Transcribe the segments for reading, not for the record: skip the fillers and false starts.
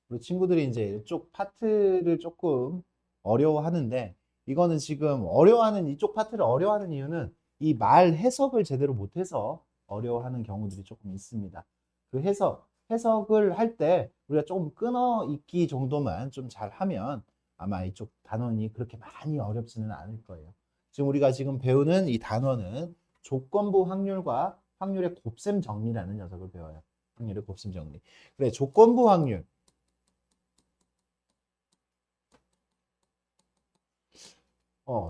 우리 친구들이 이제 이쪽 파트를 조금 어려워하는데, 이거는 지금 어려워하는, 이쪽 파트를 어려워하는 이유는 이 말 해석을 제대로 못해서 어려워하는 경우들이 조금 있습니다. 그 해석을 할 때 우리가 조금 끊어 읽기 정도만 좀 잘하면 아마 이쪽 단원이 그렇게 많이 어렵지는 않을 거예요. 지금 우리가 지금 배우는 이 단원은 조건부 확률과 확률의 곱셈 정리라는 녀석을 배워요. 확률의 곱셈 정리. 그래, 조건부 확률.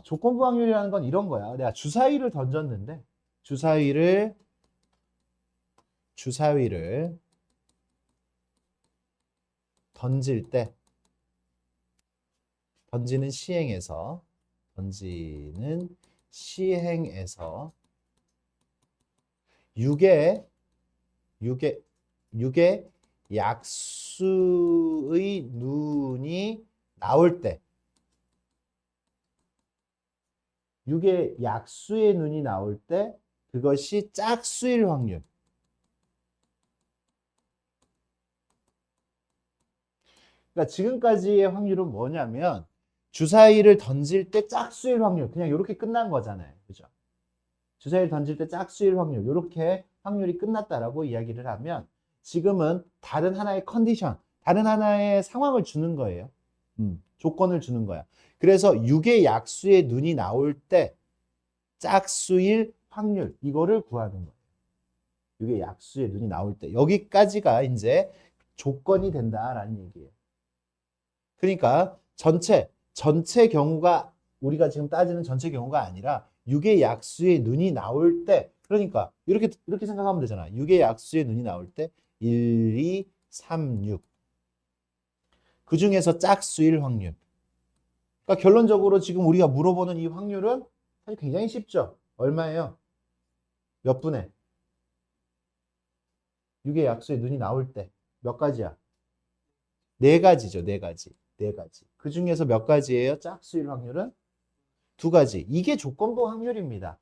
조건부 확률이라는 건 이런 거야. 내가 주사위를 던졌는데, 주사위를 던질 때, 던지는 시행에서, 던지는 시행에서 6의, 6의, 6의 약수의 눈이 나올 때, 6의 약수의 눈이 나올 때, 그것이 짝수일 확률. 그러니까 지금까지의 확률은 뭐냐면 주사위를 던질 때 짝수일 확률 그냥 이렇게 끝난 거잖아요. 그죠? 주사위를 던질 때 짝수일 확률 이렇게 확률이 끝났다라고 이야기를 하면 지금은 다른 하나의 컨디션, 다른 하나의 상황을 주는 거예요. 조건을 주는 거야. 그래서 6의 약수의 눈이 나올 때 짝수일 확률 이거를 구하는 거예요. 6의 약수의 눈이 나올 때 여기까지가 이제 조건이 된다라는 얘기예요. 그러니까 전체 경우가 우리가 지금 따지는 전체 경우가 아니라 6의 약수의 눈이 나올 때 그러니까 이렇게 생각하면 되잖아. 6의 약수의 눈이 나올 때 1, 2, 3, 6. 그 중에서 짝수일 확률. 그러니까 결론적으로 지금 우리가 물어보는 이 확률은 사실 굉장히 쉽죠. 얼마예요? 몇 분의? 6의 약수의 눈이 나올 때 몇 가지야? 네 가지죠. 네 가지. 네 가지. 그 중에서 몇 가지예요? 짝수일 확률은? 두 가지. 이게 조건부 확률입니다.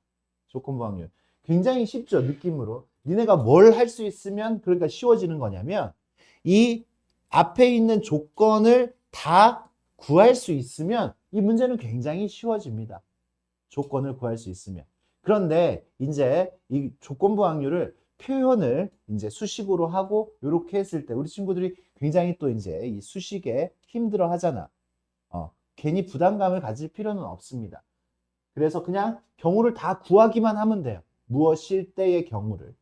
조건부 확률. 굉장히 쉽죠, 느낌으로. 니네가 뭘 할 수 있으면 그러니까 쉬워지는 거냐면 이 앞에 있는 조건을 다 구할 수 있으면 이 문제는 굉장히 쉬워집니다. 조건을 구할 수 있으면. 그런데 이제 이 조건부 확률을 표현을 이제 수식으로 하고 이렇게 했을 때 우리 친구들이 굉장히 또 이제 이 수식에 힘들어 하잖아. 괜히 부담감을 가질 필요는 없습니다. 그래서 그냥 경우를 다 구하기만 하면 돼요. 무엇일 때의 경우를.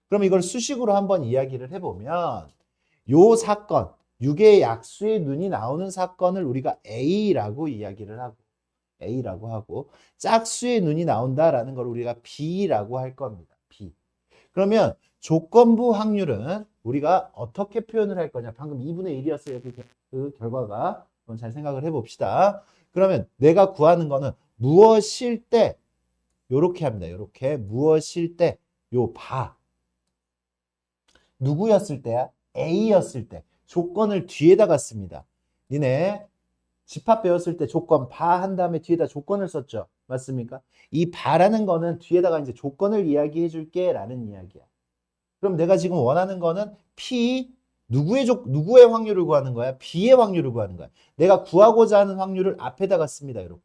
그럼 이걸 수식으로 한번 이야기를 해보면 요 사건, 6의 약수의 눈이 나오는 사건을 우리가 A라고 이야기를 하고 A라고 하고 짝수의 눈이 나온다라는 걸 우리가 B라고 할 겁니다. B. 그러면 조건부 확률은 우리가 어떻게 표현을 할 거냐. 방금 2분의 1이었어요. 그 결과가. 한번 잘 생각을 해봅시다. 그러면 내가 구하는 거는 무엇일 때 요렇게 합니다. 요렇게 무엇일 때 요 바. 누구였을 때야? A였을 때. 조건을 뒤에다가 씁니다. 니네 집합 배웠을 때 조건 바 한 다음에 뒤에다 조건을 썼죠. 맞습니까? 이 바라는 거는 뒤에다가 이제 조건을 이야기해 줄게 라는 이야기야. 그럼 내가 지금 원하는 거는 P 누구의 확률을 구하는 거야? B의 확률을 구하는 거야. 내가 구하고자 하는 확률을 앞에다가 씁니다. 이렇게.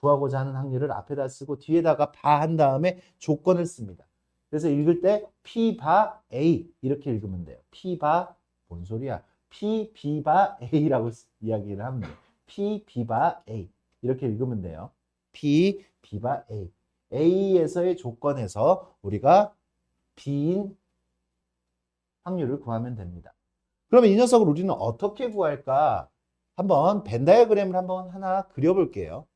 구하고자 하는 확률을 앞에다 쓰고 뒤에다가 바 한 다음에 조건을 씁니다. 그래서 읽을 때 P 바 A 이렇게 읽으면 돼요. P 바 뭔 소리야? P B 바 A라고 이야기를 하면 돼요. P B 바 A 이렇게 읽으면 돼요. P B 바 A A에서의 조건에서 우리가 B인 확률을 구하면 됩니다. 그러면 이 녀석을 우리는 어떻게 구할까? 한번 벤 다이어그램을 한번 하나 그려볼게요.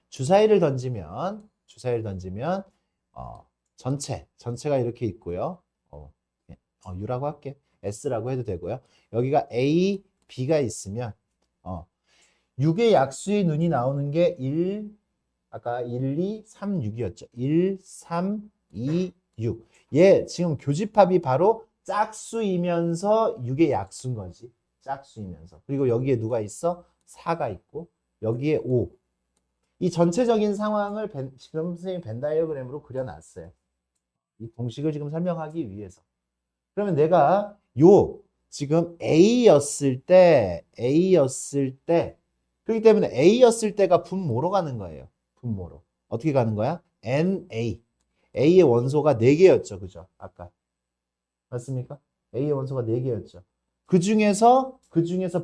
주사위를 던지면 전체가 이렇게 있고요. U라고 할게. S라고 해도 되고요. 여기가 A, B가 있으면 6의 약수의 눈이 나오는 게 1, 아까 1, 2, 3, 6이었죠. 1, 3, 2, 6. 얘 지금 교집합이 바로 짝수이면서 6의 약수인 거지. 짝수이면서. 그리고 여기에 누가 있어? 4가 있고 여기에 5. 이 전체적인 상황을 지금 선생님이 벤 다이어그램으로 그려놨어요. 이 공식을 지금 설명하기 위해서. 그러면 내가 지금 A였을 때 그렇기 때문에 A였을 때가 분모로 가는 거예요. 분모로. 어떻게 가는 거야? NA. A의 원소가 4개였죠. 그죠? 아까. 맞습니까? A의 원소가 4개였죠. 그 중에서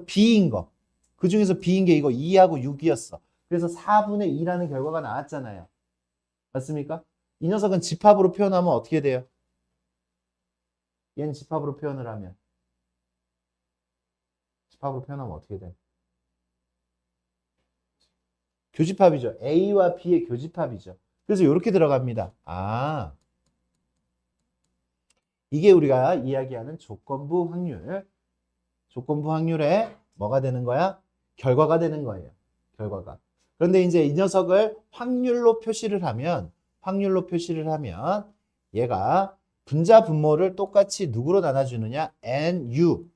B인 거. 그 중에서 B인 게 이거 2하고 6이었어. 그래서 4분의 2라는 결과가 나왔잖아요. 맞습니까? 이 녀석은 집합으로 표현하면 어떻게 돼요? 얘는 집합으로 표현을 하면. 집합으로 표현하면 어떻게 돼? 교집합이죠. A와 B의 교집합이죠. 그래서 이렇게 들어갑니다. 아, 이게 우리가 이야기하는 조건부 확률. 조건부 확률에 뭐가 되는 거야? 결과가 되는 거예요. 결과가. 그런데 이제 이 녀석을 확률로 표시를 하면 얘가 분자 분모를 똑같이 누구로 나눠주느냐? NU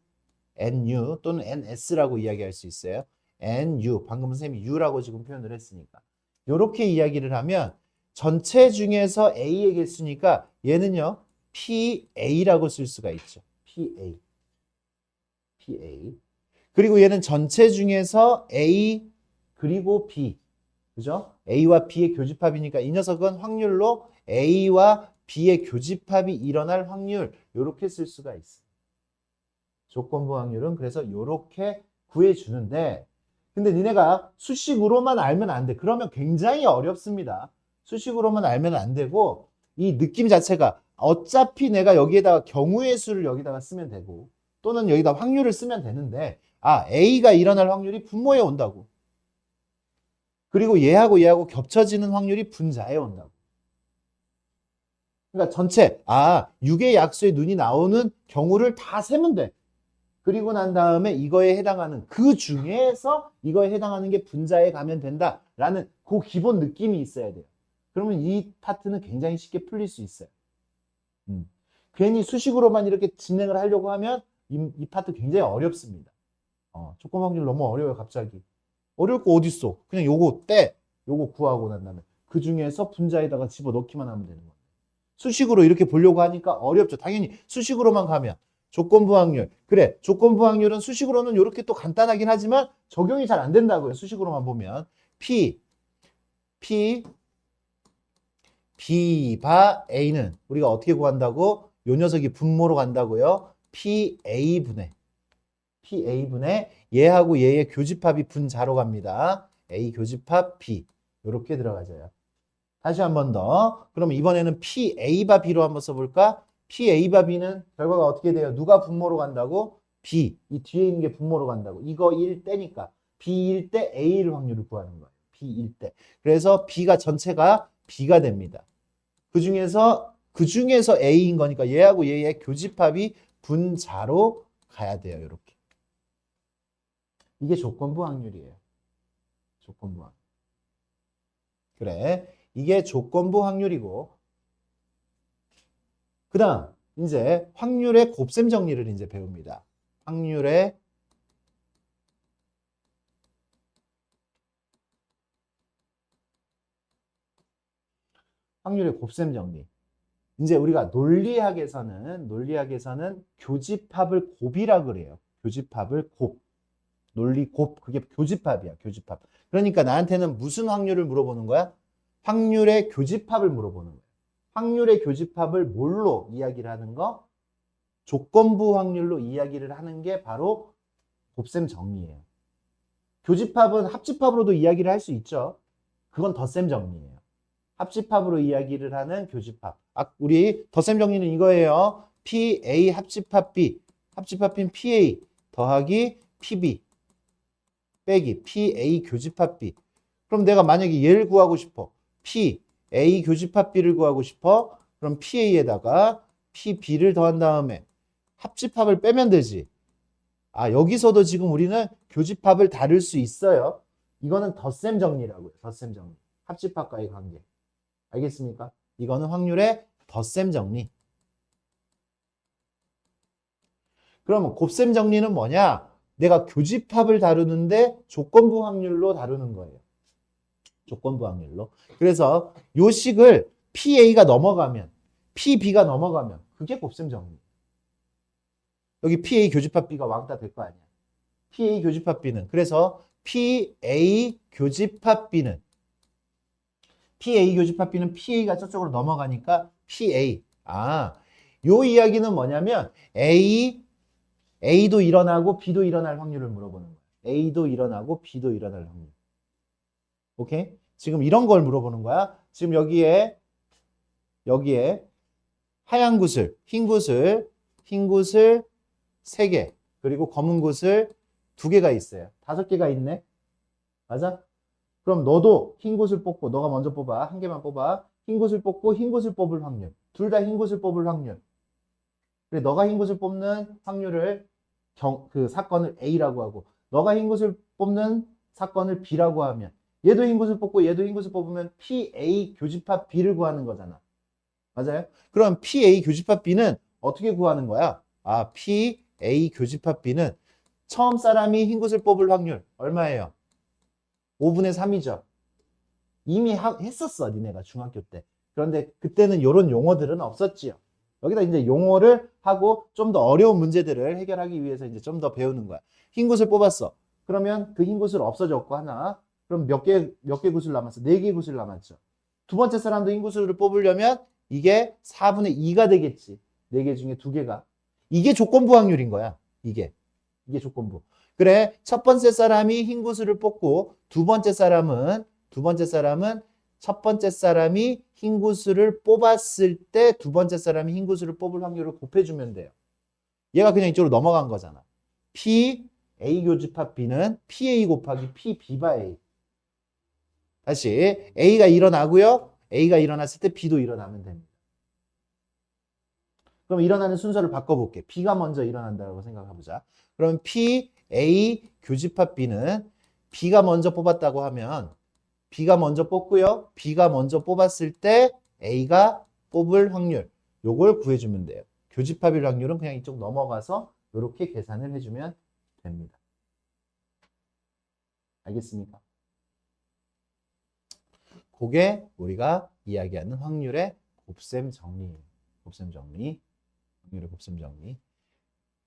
또는 NS라고 이야기할 수 있어요. NU, 방금 선생님이 U라고 지금 표현을 했으니까. 이렇게 이야기를 하면 전체 중에서 A의 개수니까 얘는요, PA라고 쓸 수가 있죠. PA. 그리고 얘는 전체 중에서 A 그리고 B. 그죠? A와 B의 교집합이니까 이 녀석은 확률로 A와 B의 교집합이 일어날 확률, 이렇게 쓸 수가 있어요. 조건부 확률은 그래서 이렇게 구해주는데, 근데 니네가 수식으로만 알면 안 돼. 그러면 굉장히 어렵습니다. 수식으로만 알면 안 되고, 이 느낌 자체가 어차피 내가 여기에다가 경우의 수를 여기다가 쓰면 되고, 또는 여기다 확률을 쓰면 되는데, 아, A가 일어날 확률이 분모에 온다고. 그리고 얘하고 겹쳐지는 확률이 분자에 온다고. 그러니까 전체, 6의 약수의 눈이 나오는 경우를 다 세면 돼. 그리고 난 다음에 이거에 해당하는 그 중에서 이거에 해당하는 게 분자에 가면 된다라는 그 기본 느낌이 있어야 돼요. 그러면 이 파트는 굉장히 쉽게 풀릴 수 있어요. 괜히 수식으로만 이렇게 진행을 하려고 하면 이 파트 굉장히 어렵습니다. 조건 확률 너무 어려워요, 갑자기. 어려울 거 어딨어. 그냥 요거 떼. 요거 구하고 난 다음에 그 중에서 분자에다가 집어넣기만 하면 되는 거예요. 수식으로 이렇게 보려고 하니까 어렵죠. 당연히 수식으로만 가면 조건부 확률. 그래, 조건부 확률은 수식으로는 이렇게 또 간단하긴 하지만 적용이 잘 안 된다고요. 수식으로만 보면. B 바 A는 우리가 어떻게 구한다고? 요 녀석이 분모로 간다고요. PA분의 얘하고 얘의 교집합이 분자로 갑니다. A 교집합 B. 이렇게 들어가져요. 다시 한 번 더. 그럼 이번에는 PA 바 B로 한번 써볼까? PA 바 B는 결과가 어떻게 돼요? 누가 분모로 간다고? B. 이 뒤에 있는 게 분모로 간다고. 이거 1대니까. B일 때 A일 확률을 구하는 거예요. B일 때. 그래서 B가 전체가 B가 됩니다. 그 중에서 A인 거니까 얘하고 얘의 교집합이 분자로 가야 돼요. 이렇게. 이게 조건부 확률이에요. 조건부 확률. 그래. 이게 조건부 확률이고, 그 다음, 이제 확률의 곱셈 정리를 이제 배웁니다. 확률의 곱셈 정리. 이제 우리가 논리학에서는 교집합을 곱이라 그래요. 교집합을 곱. 논리 곱. 그게 교집합이야. 교집합. 그러니까 나한테는 무슨 확률을 물어보는 거야? 확률의 교집합을 물어보는 거야. 확률의 교집합을 뭘로 이야기를 하는 거? 조건부 확률로 이야기를 하는 게 바로 곱셈 정리예요. 교집합은 합집합으로도 이야기를 할 수 있죠. 그건 덧셈 정리예요. 합집합으로 이야기를 하는 교집합. 우리 덧셈 정리는 이거예요. PA 합집합 B. 합집합인 PA 더하기 PB 빼기 PA 교집합 B. 그럼 내가 만약에 얘를 구하고 싶어. PA 교집합 B를 구하고 싶어. 그럼 PA에다가 PB를 더한 다음에 합집합을 빼면 되지. 여기서도 지금 우리는 교집합을 다룰 수 있어요. 이거는 덧셈 정리라고요. 덧셈 정리. 합집합과의 관계. 알겠습니까? 이거는 확률의 덧셈 정리. 그러면 곱셈 정리는 뭐냐? 내가 교집합을 다루는데 조건부 확률로 다루는 거예요. 조건부 확률로. 그래서 요 식을 PA가 넘어가면, PB가 넘어가면 그게 곱셈 정리. 여기 PA 교집합 B가 왕따 될 거 아니야. PA 교집합 B는 그래서 PA 교집합 B는 PA가 저쪽으로 넘어가니까 PA. 요 이야기는 뭐냐면 A도 일어나고 B도 일어날 확률을 물어보는 거야. A도 일어나고 B도 일어날 확률. 오케이? 지금 이런 걸 물어보는 거야. 지금 여기에 하얀 구슬, 흰 구슬 3개, 그리고 검은 구슬 2개가 있어요. 5개가 있네. 맞아? 그럼 너도 흰 구슬 뽑고, 너가 먼저 뽑아. 한 개만 뽑아. 흰 구슬 뽑고 흰 구슬 뽑을 확률. 둘 다 흰 구슬 뽑을 확률. 그래, 너가 흰 구슬 뽑는 확률을 그 사건을 A라고 하고, 너가 흰 구슬 뽑는 사건을 B라고 하면, 얘도 흰 구슬 뽑고 얘도 흰 구슬 뽑으면 PA 교집합 B를 구하는 거잖아. 맞아요? 그럼 PA 교집합 B는 어떻게 구하는 거야? PA 교집합 B는 처음 사람이 흰 구슬 뽑을 확률 얼마예요? 5분의 3이죠. 이미 했었어, 니네가 중학교 때. 그런데 그때는 이런 용어들은 없었지요. 여기다 이제 용어를 하고 좀 더 어려운 문제들을 해결하기 위해서 이제 좀 더 배우는 거야. 흰 구슬 뽑았어. 그러면 그 흰 구슬 없어졌고 하나. 그럼 몇 개 구슬 남았어? 4개 구슬 남았죠. 두 번째 사람도 흰 구슬을 뽑으려면 이게 4분의 2가 되겠지. 4개 중에 2개가. 이게 조건부 확률인 거야. 이게 조건부. 그래, 첫 번째 사람이 흰 구슬을 뽑고 두 번째 사람은 첫 번째 사람이 흰 구슬을 뽑았을 때 두 번째 사람이 흰 구슬을 뽑을 확률을 곱해주면 돼요. 얘가 그냥 이쪽으로 넘어간 거잖아. P A 교집합 B는 PA 곱하기 PB 바 A. 다시 A가 일어나고요. A가 일어났을 때 B도 일어나면 됩니다. 그럼 일어나는 순서를 바꿔볼게. B가 먼저 일어난다고 생각해보자. 그럼 P, A, 교집합 B는 B가 먼저 뽑았다고 하면 B가 먼저 뽑고요. B가 먼저 뽑았을 때 A가 뽑을 확률. 요걸 구해주면 돼요. 교집합일 확률은 그냥 이쪽 넘어가서 이렇게 계산을 해주면 됩니다. 알겠습니까? 그게 우리가 이야기하는 확률의 곱셈 정리예요. 곱셈 정리. 확률의 곱셈 정리.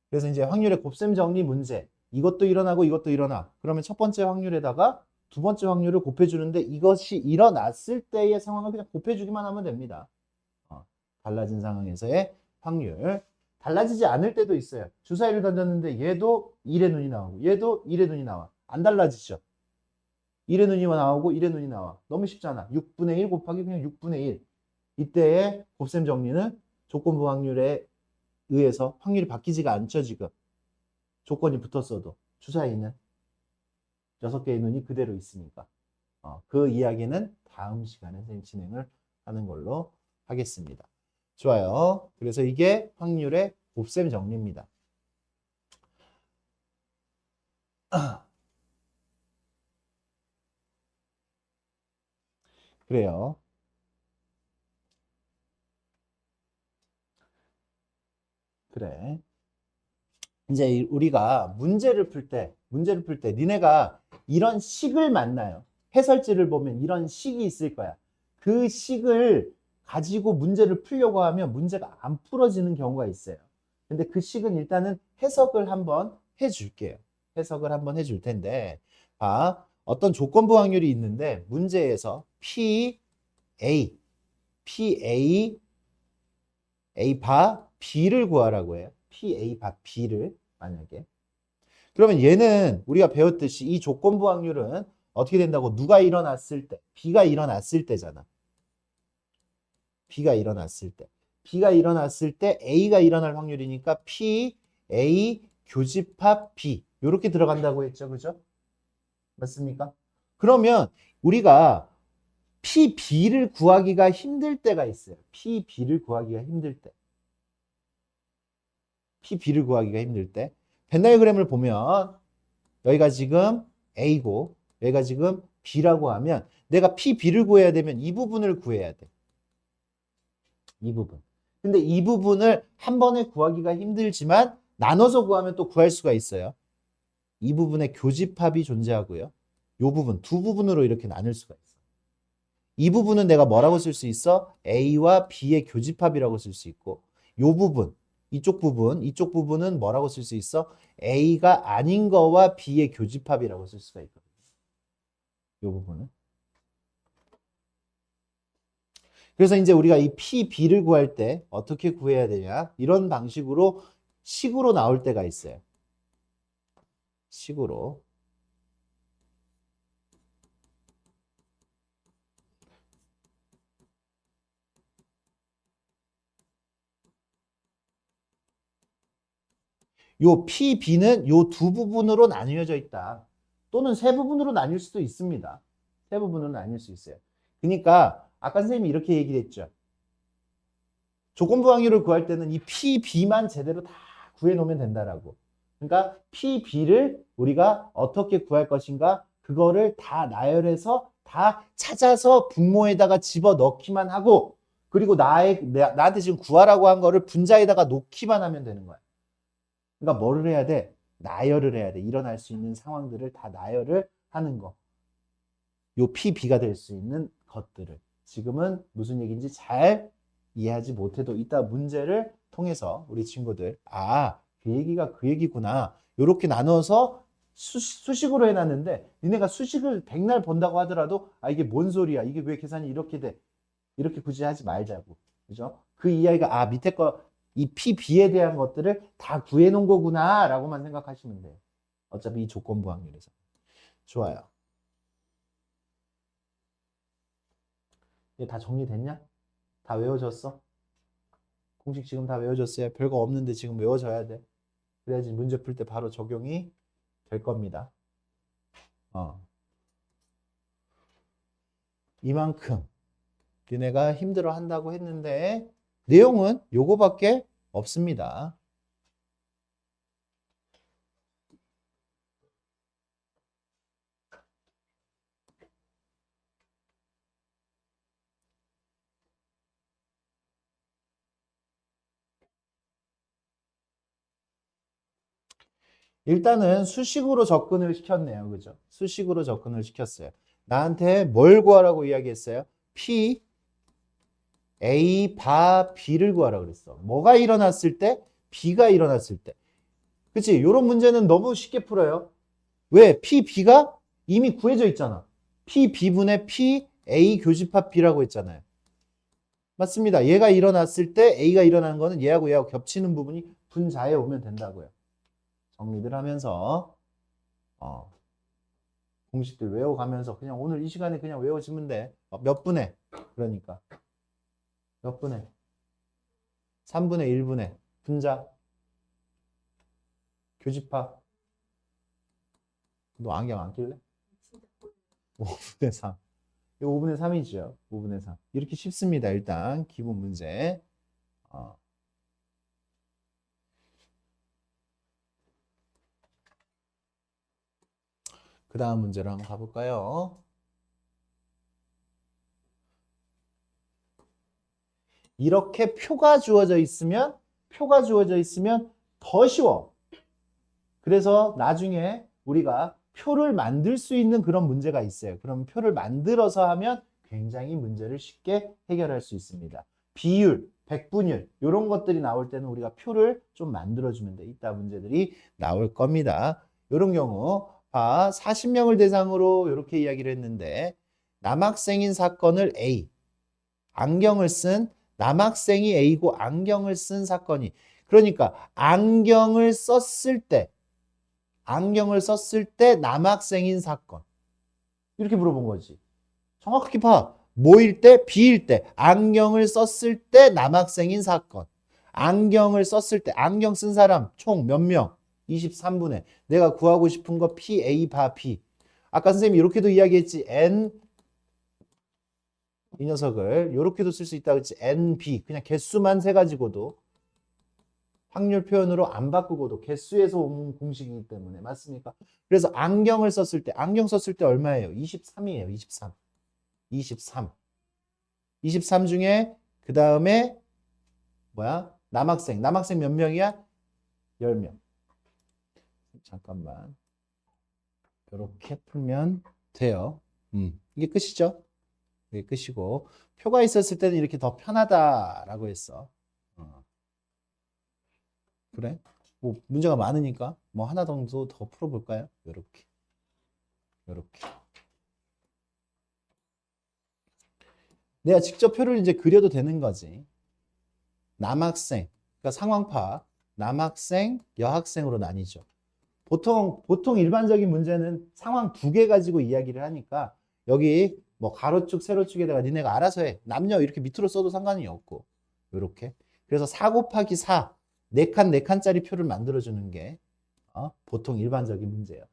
그래서 이제 확률의 곱셈 정리 문제. 이것도 일어나고 이것도 일어나. 그러면 첫 번째 확률에다가 두 번째 확률을 곱해주는데 이것이 일어났을 때의 상황을 그냥 곱해주기만 하면 됩니다. 달라진 상황에서의 확률. 달라지지 않을 때도 있어요. 주사위를 던졌는데 얘도 1의 눈이 나오고 얘도 1의 눈이 나와. 안 달라지죠. 1의 눈이 나오고 1의 눈이 나와. 너무 쉽잖아. 6분의 1 곱하기 그냥 6분의 1. 이때의 곱셈 정리는 조건부 확률에 의해서 확률이 바뀌지가 않죠, 지금. 조건이 붙었어도. 주사위는 6개의 눈이 그대로 있으니까. 그 이야기는 다음 시간에 선생님 진행을 하는 걸로 하겠습니다. 좋아요. 그래서 이게 확률의 곱셈 정리입니다. 그래요. 그래. 이제 우리가 문제를 풀 때 니네가 이런 식을 만나요. 해설지를 보면 이런 식이 있을 거야. 그 식을 가지고 문제를 풀려고 하면 문제가 안 풀어지는 경우가 있어요. 근데 그 식은 일단은 해석을 한번 해줄게요. 해석을 한번 해줄 텐데, 어떤 조건부 확률이 있는데 문제에서 PA 바 B를 구하라고 해요. PA 바 B를 만약에. 그러면 얘는 우리가 배웠듯이 이 조건부 확률은 어떻게 된다고? 누가 일어났을 때, B가 일어났을 때잖아. B가 일어났을 때 A가 일어날 확률이니까 PA 교집합 B 이렇게 들어간다고 했죠. 그죠? 맞습니까? 그러면 우리가 PB를 구하기가 힘들 때가 있어요. PB를 구하기가 힘들 때. PB를 구하기가 힘들 때. 벤다이어그램을 보면 여기가 지금 A고 여기가 지금 B라고 하면 내가 PB를 구해야 되면 이 부분을 구해야 돼. 이 부분. 근데 이 부분을 한 번에 구하기가 힘들지만 나눠서 구하면 또 구할 수가 있어요. 이 부분에 교집합이 존재하고요. 이 부분, 두 부분으로 이렇게 나눌 수가 있어. 이 부분은 내가 뭐라고 쓸 수 있어? A와 B의 교집합이라고 쓸 수 있고 이 부분, 이쪽 부분은 뭐라고 쓸 수 있어? A가 아닌 거와 B의 교집합이라고 쓸 수가 있거든요. 이 부분은. 그래서 이제 우리가 이 P, B를 구할 때 어떻게 구해야 되냐? 이런 방식으로 식으로 나올 때가 있어요. 식으로. 요 P, B는 요 두 부분으로 나뉘어져 있다. 또는 세 부분으로 나뉠 수도 있습니다. 세 부분으로 나뉠 수 있어요. 그러니까 아까 선생님이 이렇게 얘기를 했죠. 조건부 확률을 구할 때는 이 P, B만 제대로 다 구해놓으면 된다라고. 그러니까 P, B를 우리가 어떻게 구할 것인가 그거를 다 나열해서 다 찾아서 분모에다가 집어넣기만 하고 그리고 나한테 지금 구하라고 한 거를 분자에다가 놓기만 하면 되는 거야. 그러니까 뭐를 해야 돼? 나열을 해야 돼. 일어날 수 있는 상황들을 다 나열을 하는 거. 요 P, B가 될 수 있는 것들을. 지금은 무슨 얘기인지 잘 이해하지 못해도 이따 문제를 통해서 우리 친구들 그 얘기가 그 얘기구나. 요렇게 나눠서 수식으로 해놨는데 니네가 수식을 백날 본다고 하더라도 이게 뭔 소리야. 이게 왜 계산이 이렇게 돼. 이렇게 굳이 하지 말자고. 그죠? 그 이야기가 밑에 거 이 P, B에 대한 것들을 다 구해놓은 거구나 라고만 생각하시면 돼요. 어차피 이 조건부 확률에서. 좋아요. 이게 다 정리됐냐? 다 외워졌어? 공식 지금 다 외워졌어요? 별거 없는데 지금 외워져야 돼. 그래야지 문제 풀 때 바로 적용이 될 겁니다. 이만큼 니네가 힘들어 한다고 했는데 내용은 요거밖에 없습니다. 일단은 수식으로 접근을 시켰네요. 그죠? 수식으로 접근을 시켰어요. 나한테 뭘 구하라고 이야기했어요? P, A, 바, B를 구하라고 그랬어. 뭐가 일어났을 때? B가 일어났을 때. 그치? 이런 문제는 너무 쉽게 풀어요. 왜? P, B가 이미 구해져 있잖아. P, B분의 P, A 교집합 B라고 했잖아요. 맞습니다. 얘가 일어났을 때 A가 일어나는 거는 얘하고 겹치는 부분이 분자에 오면 된다고요. 정리들 하면서 공식들 외워가면서 그냥 오늘 이 시간에 그냥 외워지면 돼. 몇 분에? 그러니까 몇 분에? 3분의 1분에 분자 교집합. 너 안경 안 낄래? 5분의 3. 이거 5분의 3이죠. 5분의 3. 이렇게 쉽습니다. 일단 기본 문제. 그 다음 문제로 한번 가볼까요? 이렇게 표가 주어져 있으면 더 쉬워. 그래서 나중에 우리가 표를 만들 수 있는 그런 문제가 있어요. 그럼 표를 만들어서 하면 굉장히 문제를 쉽게 해결할 수 있습니다. 비율, 백분율 이런 것들이 나올 때는 우리가 표를 좀 만들어주면 돼. 이따 문제들이 나올 겁니다. 이런 경우 40명을 대상으로 이렇게 이야기를 했는데 남학생인 사건을 A, 안경을 쓴 남학생이 A고 안경을 쓴 사건이 그러니까 안경을 썼을 때 남학생인 사건 이렇게 물어본 거지. 정확하게 봐. 뭐일 때? B일 때. 안경을 썼을 때 남학생인 사건. 안경을 썼을 때 안경 쓴 사람 총 몇 명? 23분의 내가 구하고 싶은 거 P, A, 바, B. 아까 선생님이 이렇게도 이야기했지. N 이 녀석을 이렇게도 쓸 수 있다고 했지. N, B 그냥 개수만 세 가지고도 확률 표현으로 안 바꾸고도 개수에서 온 공식이기 때문에 맞습니까? 그래서 안경을 썼을 때 안경 썼을 때 얼마예요? 23이에요. 23. 23. 23 중에 그 다음에 뭐야? 남학생 몇 명이야? 10명. 잠깐만. 이렇게 풀면 돼요. 이게 끝이죠? 이게 끝이고 표가 있었을 때는 이렇게 더 편하다라고 했어. 그래? 뭐 문제가 많으니까 뭐 하나 정도 더 풀어볼까요? 요렇게 요렇게 내가 직접 표를 이제 그려도 되는 거지. 남학생, 그러니까 상황 파악, 남학생, 여학생으로 나뉘죠. 보통 일반적인 문제는 상황 두 개 가지고 이야기를 하니까 여기 뭐 가로축, 세로축에다가 니네가 알아서 해. 남녀 이렇게 밑으로 써도 상관이 없고 요렇게. 그래서 4 곱하기 4, 네 칸, 네 칸짜리 표를 만들어주는 게 보통 일반적인 문제예요.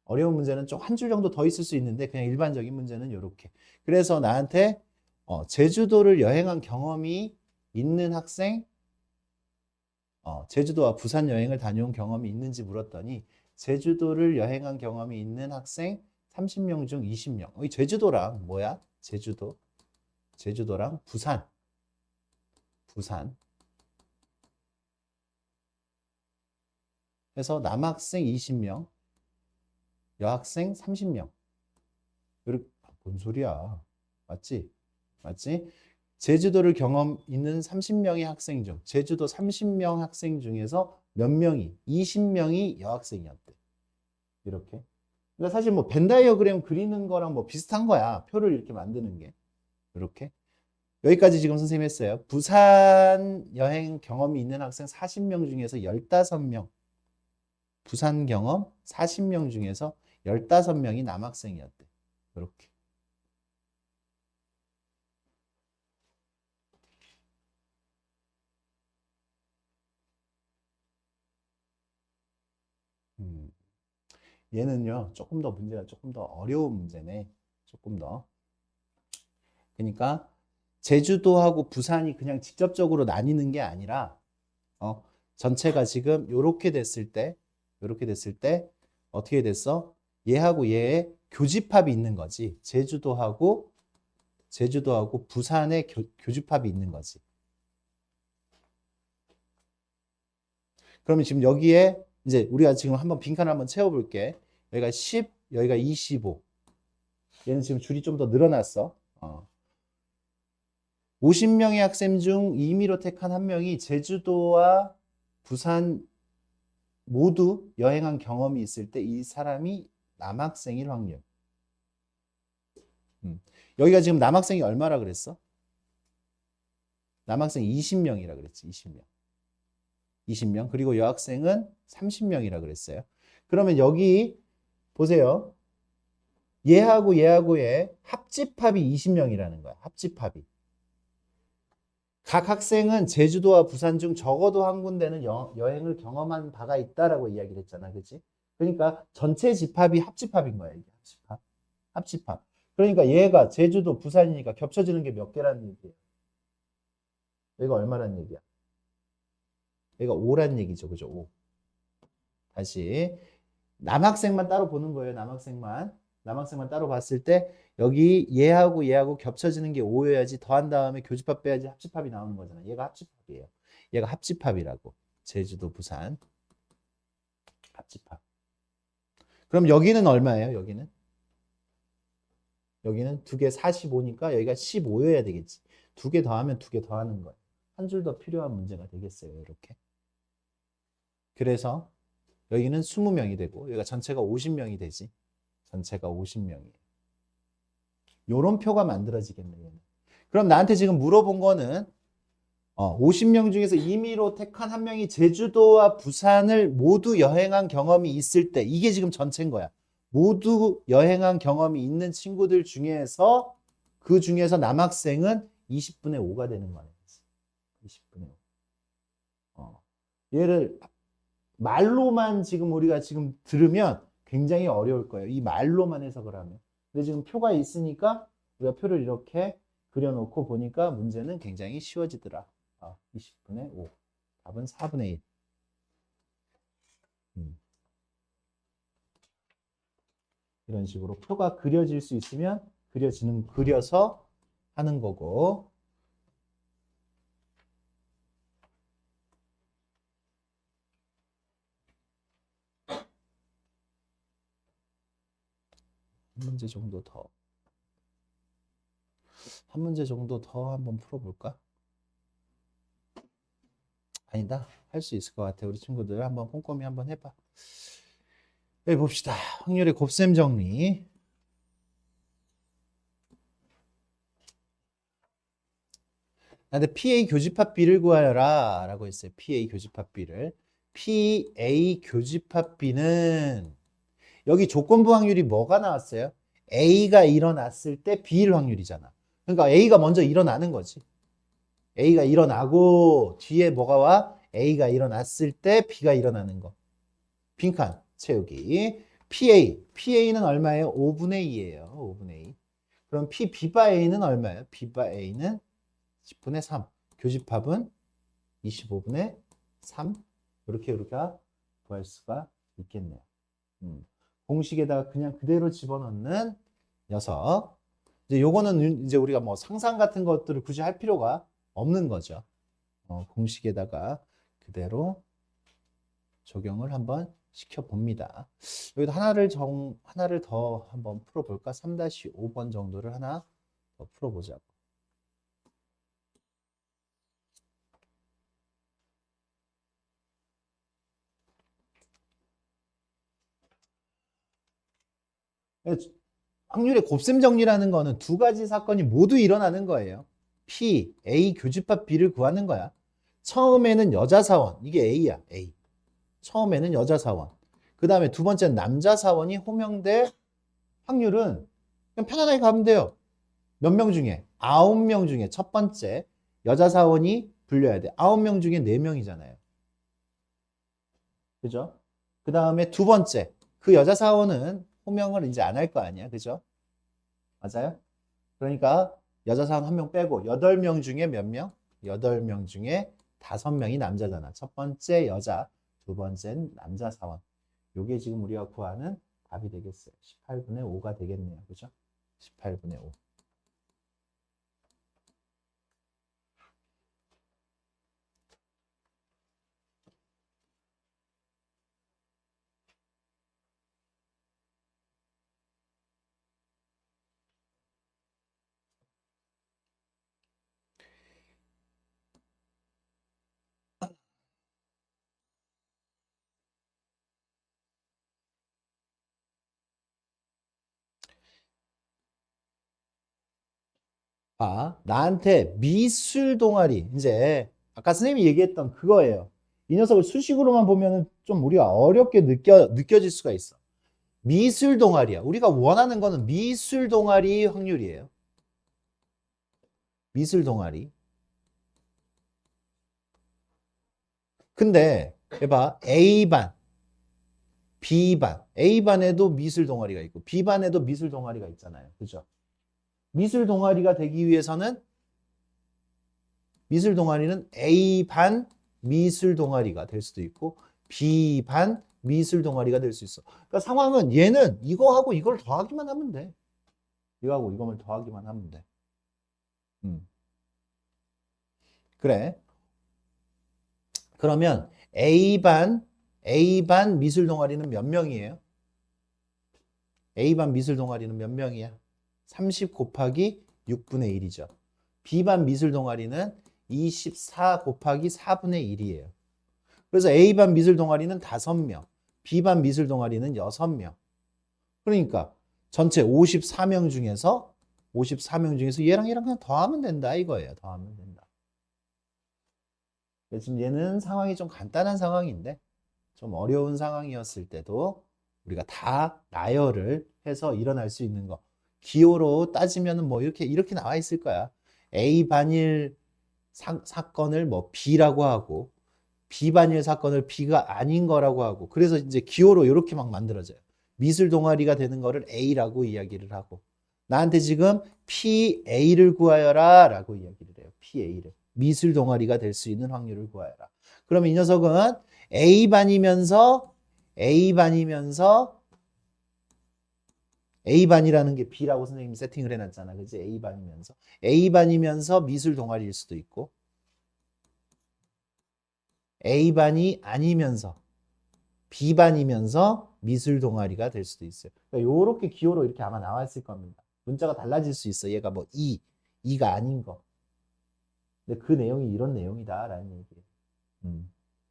어려운 문제는 좀 한 줄 정도 더 있을 수 있는데 그냥 일반적인 문제는 요렇게. 그래서 나한테 제주도를 여행한 경험이 있는 학생, 제주도와 부산 여행을 다녀온 경험이 있는지 물었더니 제주도를 여행한 경험이 있는 학생 30명 중 20명. 이 제주도랑 뭐야? 제주도랑 부산. 그래서 남학생 20명, 여학생 30명. 이렇게 뭔 소리야? 맞지? 맞지? 제주도를 경험 있는 30명의 학생 중, 제주도 30명 학생 중에서 몇 명이, 20명이 여학생이었대. 이렇게. 그러니까 사실 뭐 벤다이어그램 그리는 거랑 뭐 비슷한 거야. 표를 이렇게 만드는 게. 이렇게. 여기까지 지금 선생님이 했어요. 부산 여행 경험이 있는 학생 40명 중에서 15명. 부산 경험 40명 중에서 15명이 남학생이었대. 이렇게. 음. 얘는요, 조금 더 문제가 조금 더 어려운 문제네. 조금 더. 그러니까 제주도하고 부산이 그냥 직접적으로 나뉘는 게 아니라 어, 전체가 지금 요렇게 됐을 때 어떻게 됐어? 얘하고 얘의 교집합이 있는 거지. 제주도하고 부산의 교집합이 있는 거지. 그러면 지금 여기에 이제 우리가 지금 한번 빈칸을 한번 채워볼게. 여기가 10, 여기가 25. 얘는 지금 줄이 좀 더 늘어났어. 50명의 학생 중 임의로 택한 한 명이 제주도와 부산 모두 여행한 경험이 있을 때 이 사람이 남학생일 확률. 여기가 지금 남학생이 얼마라 그랬어? 남학생 20명이라 그랬지. 20명. 20명. 그리고 여학생은 30명이라 그랬어요. 그러면 여기 보세요. 얘하고 얘의 합집합이 20명이라는 거야. 합집합이. 각 학생은 제주도와 부산 중 적어도 한 군데는 여행을 경험한 바가 있다라고 이야기를 했잖아. 그치? 그러니까 전체 집합이 합집합인 거야. 이게 합집합. 합집합. 그러니까 얘가 제주도, 부산이니까 겹쳐지는 게 몇 개라는 얘기예요. 얘가 얼마란 얘기야? 얘가 5란 얘기죠. 그죠? 5. 다시. 남학생만 따로 보는 거예요. 남학생만 따로 봤을 때 여기 얘하고 겹쳐지는 게 5여야지 더한 다음에 교집합 빼야지 합집합이 나오는 거잖아. 얘가 합집합이에요. 얘가 합집합이라고. 제주도, 부산. 합집합. 그럼 여기는 얼마예요? 여기는 두 개 45니까 여기가 15여야 되겠지. 두 개 더하면 두 개 더하는 거예요. 한 줄 더 필요한 문제가 되겠어요. 이렇게. 그래서 여기는 20명이 되고 여기가 전체가 50명이 되지. 전체가 50명이에요. 요런 표가 만들어지겠네요. 그럼 나한테 지금 물어본 거는 50명 중에서 임의로 택한 한 명이 제주도와 부산을 모두 여행한 경험이 있을 때 이게 지금 전체인 거야. 모두 여행한 경험이 있는 친구들 중에서 그 중에서 남학생은 20분의 5가 되는 거야. 20분의 5. 얘를 말로만 지금 우리가 지금 들으면 굉장히 어려울 거예요. 이 말로만 해석을 하면. 근데 지금 표가 있으니까 우리가 표를 이렇게 그려놓고 보니까 문제는 굉장히 쉬워지더라. 20분의 5. 답은 4분의 1. 이런 식으로 표가 그려질 수 있으면 그려서 하는 거고. 한 문제 정도 더. 한 문제 정도 더 한번 풀어볼까? 아니다. 할 수 있을 것 같아. 우리 친구들 한번 꼼꼼히 한번 해봐. 여기 봅시다. 확률의 곱셈 정리. 근데 PA 교집합 B를 구하여라 라고 했어요. PA 교집합 B를. PA 교집합 B는 여기 조건부 확률이 뭐가 나왔어요? A가 일어났을 때 B일 확률이잖아. 그러니까 A가 먼저 일어나는 거지. A가 일어나고 뒤에 뭐가 와? A가 일어났을 때 B가 일어나는 거. 빈칸 채우기. PA는 얼마예요? 5분의 2예요. 5분의 2. 그럼 B 바 A는 얼마예요? B 바 A는 10분의 3. 교집합은 25분의 3. 이렇게 우리가 구할 수가 있겠네요. 공식에다가 그냥 그대로 집어넣는 녀석. 이제 요거는 이제 우리가 뭐 상상 같은 것들을 굳이 할 필요가 없는 거죠. 공식에다가 그대로 적용을 한번 시켜봅니다. 여기도 하나를 더 한번 풀어볼까? 3-5번 정도를 하나 더 풀어보자고. 확률의 곱셈 정리라는 거는 두 가지 사건이 모두 일어나는 거예요. P, A 교집합 B를 구하는 거야. 처음에는 여자 사원, 이게 A야, A. 처음에는 여자 사원. 그 다음에 두 번째는 남자 사원이 호명될 확률은 그냥 편안하게 가면 돼요. 몇 명 중에? 9명 중에 첫 번째 여자 사원이 불려야 돼. 9명 중에 4명이잖아요. 그죠? 그 다음에 두 번째, 그 여자 사원은 호명을 이제 안 할 거 아니야. 그죠? 맞아요? 그러니까 여자 사원 한 명 빼고 8명 중에 몇 명? 8명 중에 5명이 남자잖아. 첫 번째 여자, 두 번째는 남자 사원. 요게 지금 우리가 구하는 답이 되겠어요. 18분의 5가 되겠네요. 그죠? 18분의 5. 나한테 미술 동아리, 이제 아까 선생님이 얘기했던 그거예요. 이 녀석을 수식으로만 보면은 좀 우리가 어렵게 느껴질 수가 있어. 미술 동아리야. 우리가 원하는 거는 미술 동아리 확률이에요. 미술 동아리. 근데 해봐. A반, B반. A반에도 미술 동아리가 있고 B반에도 미술 동아리가 있잖아요. 그죠? 미술 동아리가 되기 위해서는 미술 동아리는 A반 미술 동아리가 될 수도 있고 B반 미술 동아리가 될 수 있어. 그러니까 상황은 얘는 이거하고 이걸 더하기만 하면 돼. 이거하고 이거를 더하기만 하면 돼. 그래. 그러면 A반 미술 동아리는 몇 명이에요? A반 미술 동아리는 몇 명이야? 30 곱하기 6분의 1이죠. B반 미술 동아리는 24 곱하기 4분의 1이에요. 그래서 A반 미술 동아리는 5명, B반 미술 동아리는 6명. 그러니까 전체 54명 중에서 얘랑 그냥 더하면 된다 이거예요. 더하면 된다. 지금 얘는 상황이 좀 간단한 상황인데 좀 어려운 상황이었을 때도 우리가 다 나열을 해서 일어날 수 있는 거. 기호로 따지면 뭐 이렇게 나와 있을 거야. A 반일 사건을 뭐 B라고 하고 B 반일 사건을 B가 아닌 거라고 하고 그래서 이제 기호로 이렇게 막 만들어져요. 미술 동아리가 되는 거를 A라고 이야기를 하고 나한테 지금 PA를 구하여라 라고 이야기를 해요. PA를. 미술 동아리가 될 수 있는 확률을 구하여라. 그러면 이 녀석은 A반이면서 A반이라는 게 B라고 선생님이 세팅을 해놨잖아. 그지? A반이면서 미술 동아리일 수도 있고 A반이 아니면서 B반이면서 미술 동아리가 될 수도 있어요. 그러니까 요렇게 기호로 이렇게 아마 나왔을 겁니다. 문자가 달라질 수 있어. 얘가 뭐 E가 아닌 거. 근데 그 내용이 이런 내용이다라는 얘기예요.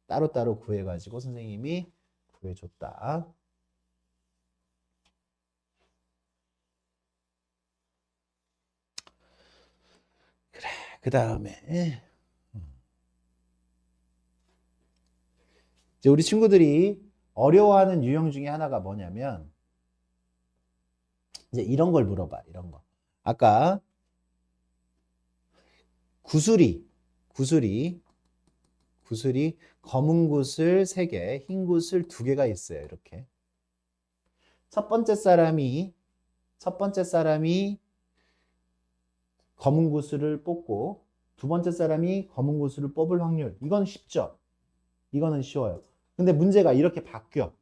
따로따로 구해가지고 선생님이 구해줬다. 그래, 그 다음에 이제 우리 친구들이 어려워하는 유형 중에 하나가 뭐냐면 이제 이런 걸 물어봐. 이런 거. 아까 구슬이 검은 구슬 3개, 흰 구슬 2개가 있어요. 이렇게. 첫 번째 사람이 검은 구슬을 뽑고 두 번째 사람이 검은 구슬을 뽑을 확률. 이건 쉽죠? 이거는 쉬워요. 근데 문제가 이렇게 바뀌어.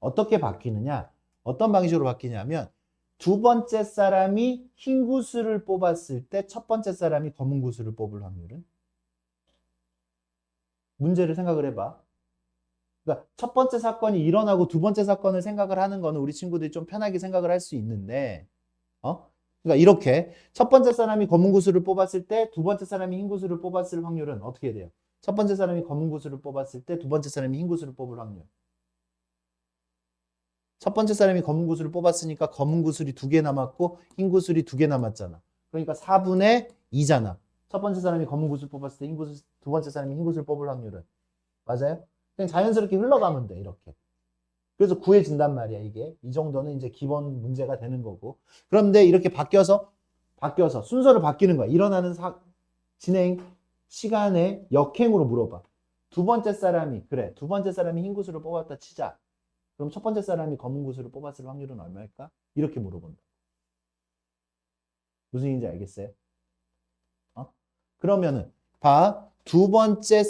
어떻게 바뀌느냐? 어떤 방식으로 바뀌냐면 두 번째 사람이 흰 구슬을 뽑았을 때 첫 번째 사람이 검은 구슬을 뽑을 확률은? 문제를 생각을 해봐. 그러니까 첫 번째 사건이 일어나고 두 번째 사건을 생각을 하는 거는 우리 친구들이 좀 편하게 생각을 할 수 있는데, 그러니까 이렇게 첫 번째 사람이 검은 구슬을 뽑았을 때 두 번째 사람이 흰 구슬을 뽑았을 확률은 어떻게 돼요? 첫 번째 사람이 검은 구슬을 뽑았을 때 두 번째 사람이 흰 구슬을 뽑을 확률. 첫 번째 사람이 검은 구슬을 뽑았으니까 검은 구슬이 2개 남았고 흰 구슬이 2개 남았잖아. 그러니까 4분의 2잖아. 첫 번째 사람이 검은 구슬 뽑았을 때 두 번째 사람이 흰 구슬 뽑을 확률은. 맞아요? 그냥 자연스럽게 흘러가면 돼, 이렇게. 그래서 구해진단 말이야, 이게. 이 정도는 이제 기본 문제가 되는 거고. 그런데 이렇게 바뀌어서 순서를 바뀌는 거야. 일어나는 진행 시간의 역행으로 물어봐. 두 번째 사람이 흰 구슬을 뽑았다 치자. 그럼 첫 번째 사람이 검은 구슬을 뽑았을 확률은 얼마일까? 이렇게 물어본다. 무슨 얘기인지 알겠어요? 그러면은 두 번째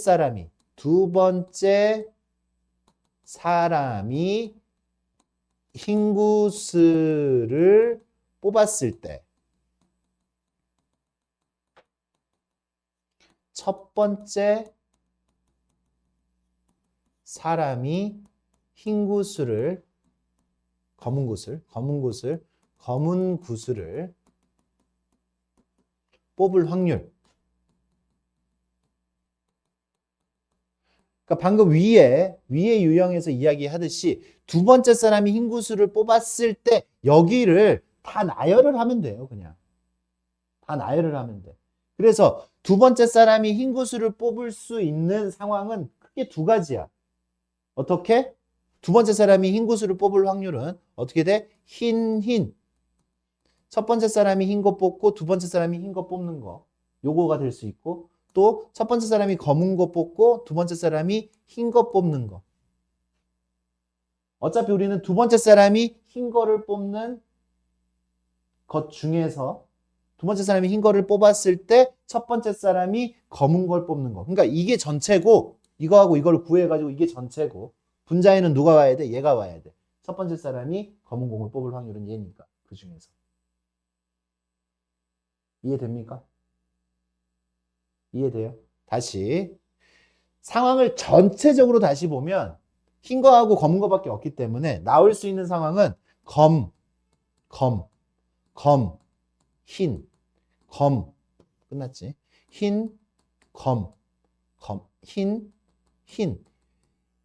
사람이 흰 구슬을 뽑았을 때 첫 번째 사람이 흰 구슬을 검은 구슬을 뽑을 확률. 그러니까 방금 위에 유형에서 이야기하듯이 두 번째 사람이 흰 구슬을 뽑았을 때 여기를 다 나열을 하면 돼요. 그냥 다 나열을 하면 돼. 그래서 두 번째 사람이 흰 구슬을 뽑을 수 있는 상황은 크게 2가지야. 어떻게? 두 번째 사람이 흰 구슬을 뽑을 확률은 어떻게 돼? 흰. 첫 번째 사람이 흰 거 뽑고 두 번째 사람이 흰 거 뽑는 거. 요거가 될 수 있고, 또 첫 번째 사람이 검은 거 뽑고 두 번째 사람이 흰 거 뽑는 거. 어차피 우리는 두 번째 사람이 흰 거를 뽑는 것 중에서 두 번째 사람이 흰 거를 뽑았을 때 첫 번째 사람이 검은 걸 뽑는 거. 그러니까 이게 전체고, 이거하고 이걸 구해가지고 이게 전체고, 분자에는 누가 와야 돼? 얘가 와야 돼. 첫 번째 사람이 검은 공을 뽑을 확률은 얘니까, 그 중에서. 이해됩니까? 이해돼요? 다시 상황을 전체적으로 다시 보면 흰 거하고 검은 거밖에 없기 때문에 나올 수 있는 상황은 흰, 끝났지? 흰.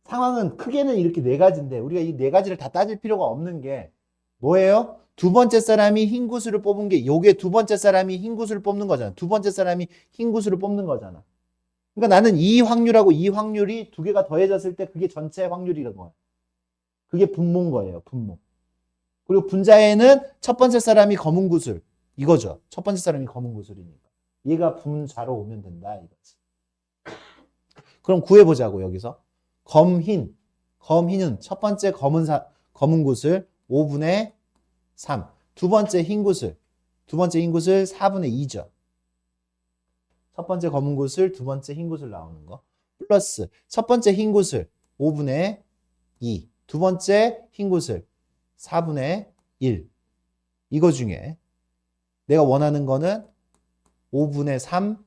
상황은 크게는 이렇게 4가지인데 우리가 이 4가지를 다 따질 필요가 없는 게 뭐예요? 두 번째 사람이 흰 구슬을 뽑은 게 요게 두 번째 사람이 흰 구슬을 뽑는 거잖아. 두 번째 사람이 흰 구슬을 뽑는 거잖아. 그러니까 나는 이 확률하고 이 확률이 2개가 더해졌을 때 그게 전체 확률이라는 거야. 그게 분모인 거예요. 분모. 그리고 분자에는 첫 번째 사람이 검은 구슬. 이거죠. 첫 번째 사람이 검은 구슬이니까. 얘가 분자로 오면 된다. 이거지. 그럼 구해보자고 여기서. 검흰은 첫 번째 검은 구슬 5분의 3. 두 번째 흰 구슬 4분의 2죠. 첫 번째 검은 구슬, 두 번째 흰 구슬 나오는 거. 플러스 첫 번째 흰 구슬 5분의 2. 두 번째 흰 구슬 4분의 1. 이거 중에 내가 원하는 거는 5분의 3.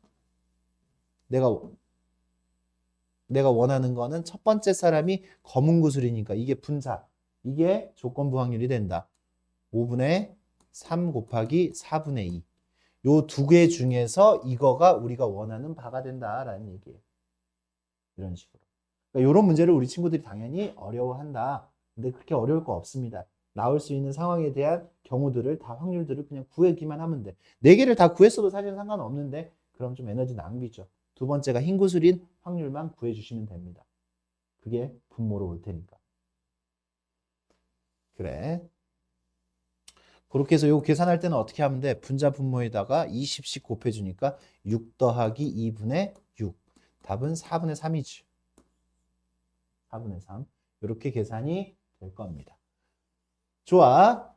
내가 원하는 거는 첫 번째 사람이 검은 구슬이니까 이게 분자. 이게 조건부 확률이 된다. 5분의 3 곱하기 4분의 2. 요 2개 중에서 이거가 우리가 원하는 바가 된다라는 얘기예요. 이런 식으로. 그러니까 이런 문제를 우리 친구들이 당연히 어려워한다. 근데 그렇게 어려울 거 없습니다. 나올 수 있는 상황에 대한 경우들을 다 확률들을 그냥 구하기만 하면 돼. 네 개를 다 구했어도 사실 상관없는데 그럼 좀 에너지 낭비죠. 두 번째가 흰 구슬인 확률만 구해주시면 됩니다. 그게 분모로 올 테니까. 그래. 그렇게 해서 이거 계산할 때는 어떻게 하면 돼? 분자 분모에다가 20씩 곱해주니까 6 더하기 2분의 6. 답은 4분의 3이지. 4분의 3. 이렇게 계산이 될 겁니다. 좋아.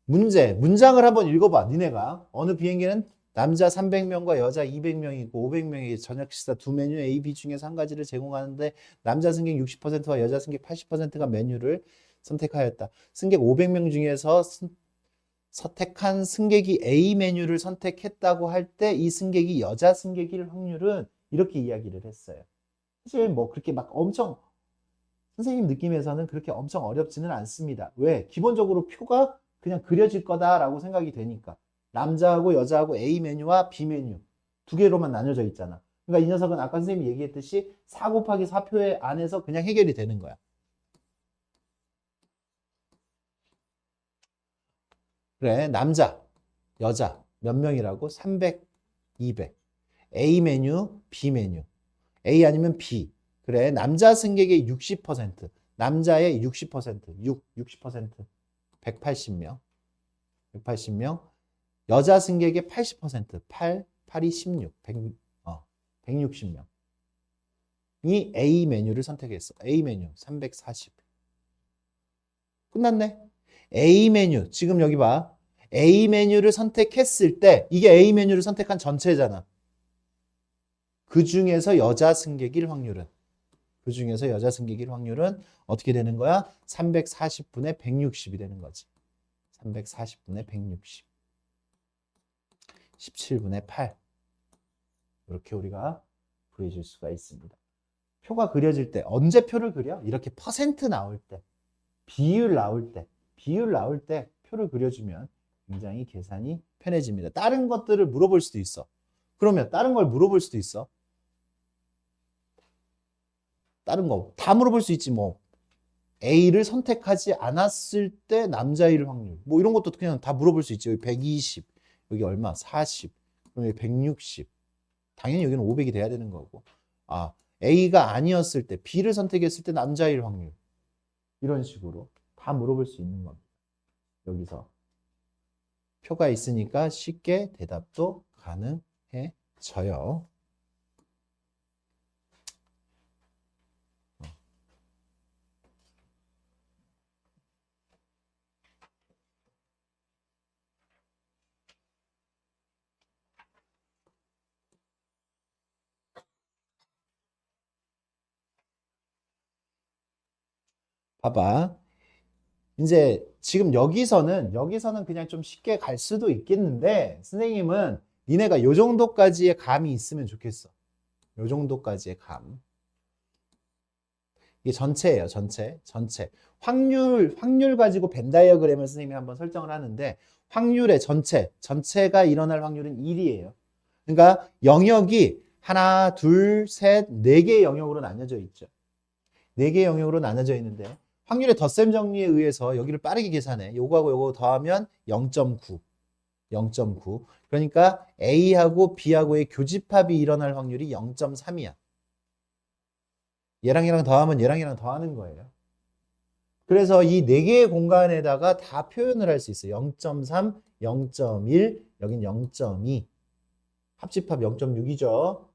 문장을 한번 읽어봐. 니네가. 어느 비행기는 남자 300명과 여자 200명이고 500명이 저녁 식사 두 메뉴 A, B 중에서 한 가지를 제공하는데 남자 승객 60%와 여자 승객 80%가 메뉴를 선택하였다. 승객 500명 중에서 선택한 승객이 A 메뉴를 선택했다고 할 때 이 승객이 여자 승객일 확률은 이렇게 이야기를 했어요. 사실 뭐 그렇게 막 엄청 선생님 느낌에서는 그렇게 엄청 어렵지는 않습니다. 왜? 기본적으로 표가 그냥 그려질 거다라고 생각이 되니까. 남자하고 여자하고 A 메뉴와 B 메뉴 두 개로만 나뉘어져 있잖아. 그러니까 이 녀석은 아까 선생님이 얘기했듯이 4 곱하기 4표의 안에서 그냥 해결이 되는 거야. 그래, 남자, 여자 몇 명이라고? 300, 200. A 메뉴, B 메뉴. A 아니면 B. 그래, 남자 승객의 60%, 남자의 60%, 60%, 180명. 180명. 여자 승객의 80%, 8, 8이 16, 160명. 이 A 메뉴를 선택했어. A 메뉴 340. 끝났네. A 메뉴. 지금 여기 봐. A 메뉴를 선택했을 때 이게 A 메뉴를 선택한 전체잖아. 그 중에서 여자 승객일 확률은 어떻게 되는 거야? 340분의 160이 되는 거지. 340분의 160. 17분의 8. 이렇게 우리가 구해줄 수가 있습니다. 표가 그려질 때 언제 표를 그려? 이렇게 퍼센트 나올 때, 비율 나올 때 표를 그려주면 굉장히 계산이 편해집니다. 다른 것들을 물어볼 수도 있어. 그러면 다른 걸 물어볼 수도 있어. 다른 거 다 물어볼 수 있지 뭐. A를 선택하지 않았을 때 남자일 확률. 뭐 이런 것도 그냥 다 물어볼 수 있지. 여기 120, 여기 얼마? 40, 그럼 여기 160. 당연히 여기는 500이 돼야 되는 거고. 아, A가 아니었을 때, B를 선택했을 때 남자일 확률. 이런 식으로 다 물어볼 수 있는 겁니다. 여기서. 표가 있으니까 쉽게 대답도 가능해져요. 봐봐. 이제 지금 여기서는 그냥 좀 쉽게 갈 수도 있겠는데 선생님은 니네가 요 정도까지의 감이 있으면 좋겠어. 요 정도까지의 감. 이게 전체예요, 전체. 확률 가지고 벤 다이어그램을 선생님이 한번 설정을 하는데 확률의 전체가 일어날 확률은 1이에요. 그러니까 영역이 하나, 둘, 셋, 네 개의 영역으로 나뉘어져 있죠. 네 개의 영역으로 나눠져 있는데 확률의 덧셈 정리에 의해서 여기를 빠르게 계산해. 요거하고 요거 더하면 0.9. 0.9. 그러니까 A하고 B하고의 교집합이 일어날 확률이 0.3이야. 얘랑 더하면 얘랑 더하는 거예요. 그래서 이 네 개의 공간에다가 다 표현을 할 수 있어요. 0.3, 0.1, 여긴 0.2. 합집합 0.6이죠.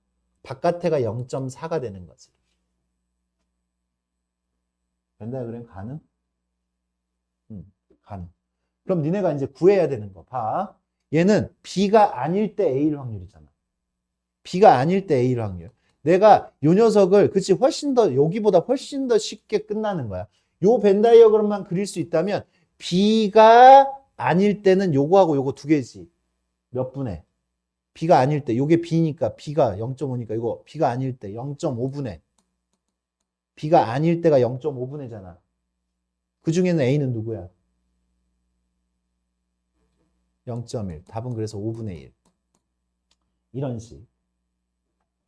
바깥에가 0.4가 되는 거지. 벤다이어그램 가능? 가능. 그럼 니네가 이제 구해야 되는 거. 봐. 얘는 B가 아닐 때 A일 확률이잖아. B가 아닐 때 A일 확률. 내가 요 녀석을 그치 여기보다 훨씬 더 쉽게 끝나는 거야. 요 벤다이어그램만 그릴 수 있다면 B가 아닐 때는 요거하고 요거 두 개지. 몇 분의? B가 아닐 때 요게 B니까 B가 0.5니까 이거 B가 아닐 때 0.5분의. B가 아닐 때가 0.5분의잖아. 그 중에는 A는 누구야? 0.1. 답은 그래서 5분의 1. 이런 식.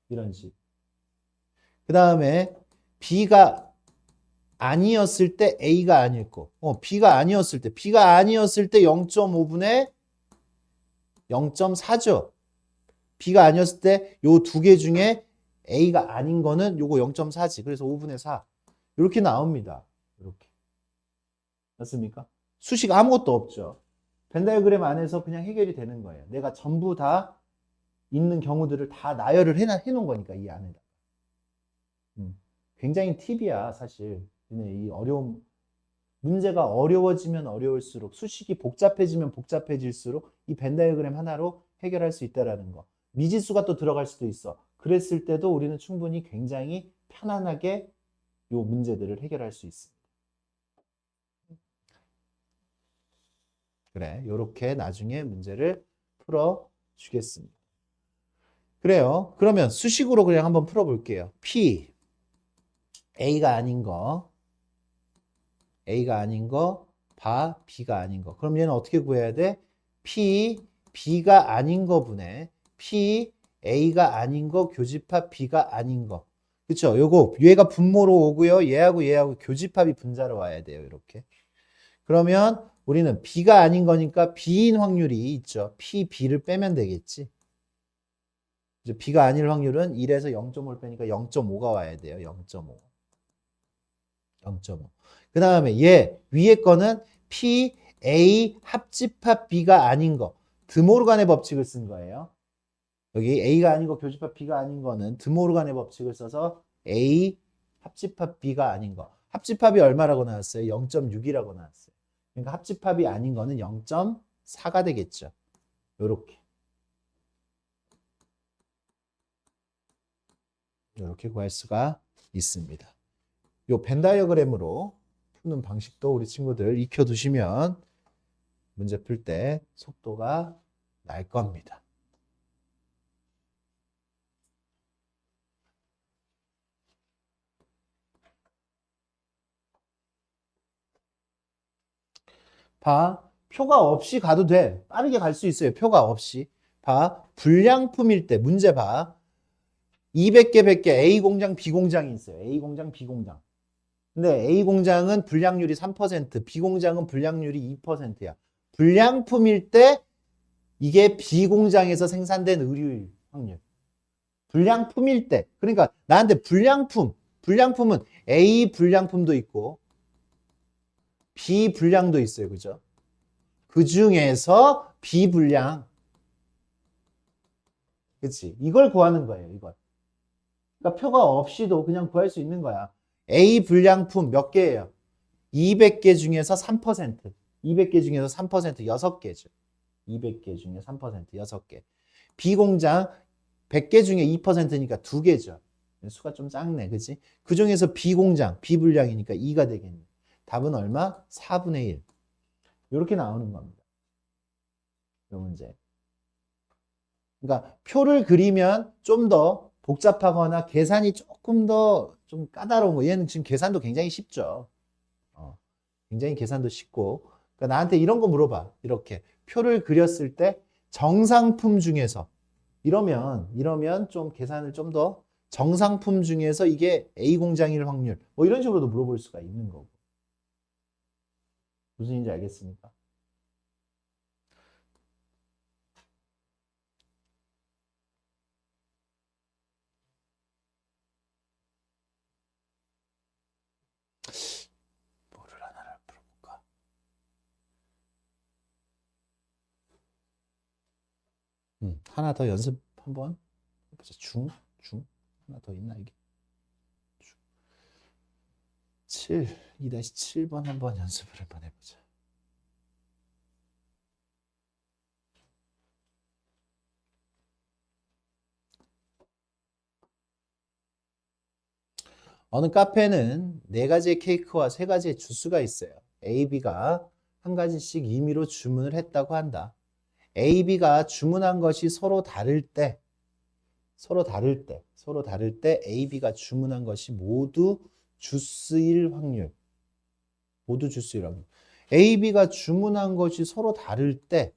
이런 식. 그 다음에 B가 아니었을 때 A가 아닐 거. B가 아니었을 때 0.5분의 0.4죠. B가 아니었을 때 요 두 개 중에 A가 아닌 거는 요거 0.4지. 그래서 5분의 4. 이렇게 나옵니다. 이렇게. 맞습니까? 수식 아무것도 없죠. 벤 다이어그램 안에서 그냥 해결이 되는 거예요. 내가 전부 다 있는 경우들을 다 나열을 해놓은 거니까 이 안에다. 굉장히 팁이야 사실. 이 어려움 문제가 어려워지면 어려울수록 수식이 복잡해지면 복잡해질수록 이 벤 다이어그램 하나로 해결할 수 있다라는 거. 미지수가 또 들어갈 수도 있어. 그랬을 때도 우리는 충분히 굉장히 편안하게 요 문제들을 해결할 수 있습니다. 그래, 요렇게 나중에 문제를 풀어 주겠습니다. 그래요. 그러면 수식으로 그냥 한번 풀어 볼게요. P A가 아닌 거 바 B가 아닌 거. 그럼 얘는 어떻게 구해야 돼? P B가 아닌 거 분의 P A가 아닌 거 교집합 B가 아닌 거. 그쵸? 요거 얘가 분모로 오고요. 얘하고 교집합이 분자로 와야 돼요. 이렇게. 그러면 우리는 B가 아닌 거니까 B인 확률이 있죠. P, B를 빼면 되겠지. 이제 B가 아닐 확률은 1에서 0.5를 빼니까 0.5가 와야 돼요. 0.5. 그 다음에 얘 위에 거는 P, A 합집합 B가 아닌 거. 드모르간의 법칙을 쓴 거예요. 여기 A가 아닌 거, 교집합 B가 아닌 거는 드모르간의 법칙을 써서 A 합집합 B가 아닌 거. 합집합이 얼마라고 나왔어요? 0.6이라고 나왔어요. 그러니까 합집합이 아닌 거는 0.4가 되겠죠. 요렇게. 이렇게 구할 수가 있습니다. 요 벤 다이어그램으로 푸는 방식도 우리 친구들 익혀두시면 문제 풀 때 속도가 날 겁니다. 봐. 표가 없이 가도 돼. 빠르게 갈 수 있어요. 표가 없이. 봐. 불량품일 때 문제 봐. 200개, 100개 A 공장, B 공장이 있어요. A 공장, B 공장. 근데 A 공장은 불량률이 3%, B 공장은 불량률이 2%야. 불량품일 때 이게 B 공장에서 생산된 의류일 확률. 불량품일 때. 그러니까 나한테 불량품은 A 불량품도 있고 B 불량도 있어요. 그죠? 그 중에서 B 불량. 그치? 이걸 구하는 거예요. 이걸. 그러니까 표가 없이도 그냥 구할 수 있는 거야. A 불량품 몇 개예요? 200개 중에서 3%. 200개 중에서 3% 6개죠. 200개 중에 3% 6개. B 공장 100개 중에 2%니까 2개죠. 수가 좀 작네. 그치? 그 중에서 B 공장, B 분량이니까 2가 되겠네. 답은 얼마? 4분의 1. 이렇게 나오는 겁니다. 이 문제. 그러니까 표를 그리면 좀 더 복잡하거나 계산이 조금 더 좀 까다로운 거. 얘는 지금 계산도 굉장히 쉽죠. 굉장히 계산도 쉽고. 그러니까 나한테 이런 거 물어봐. 이렇게 표를 그렸을 때 정상품 중에서 이러면 좀 계산을 좀 더 정상품 중에서 이게 A 공장일 확률 뭐 이런 식으로도 물어볼 수가 있는 거고. 무슨 얘기인지 알겠습니까? 뭐를 하나를 풀어볼까? 하나 더 연습 한번 해보자. 중 하나 더 있나 이게? 7 2-7번 한번 연습을 한번 해보자. 어느 카페는 4가지의 케이크와 3가지의 주스가 있어요. A, B가 한 가지씩 임의로 주문을 했다고 한다. A, B가 주문한 것이 서로 다를 때 A, B가 주문한 것이 모두 주스일 확률. A, B가 주문한 것이 서로 다를 때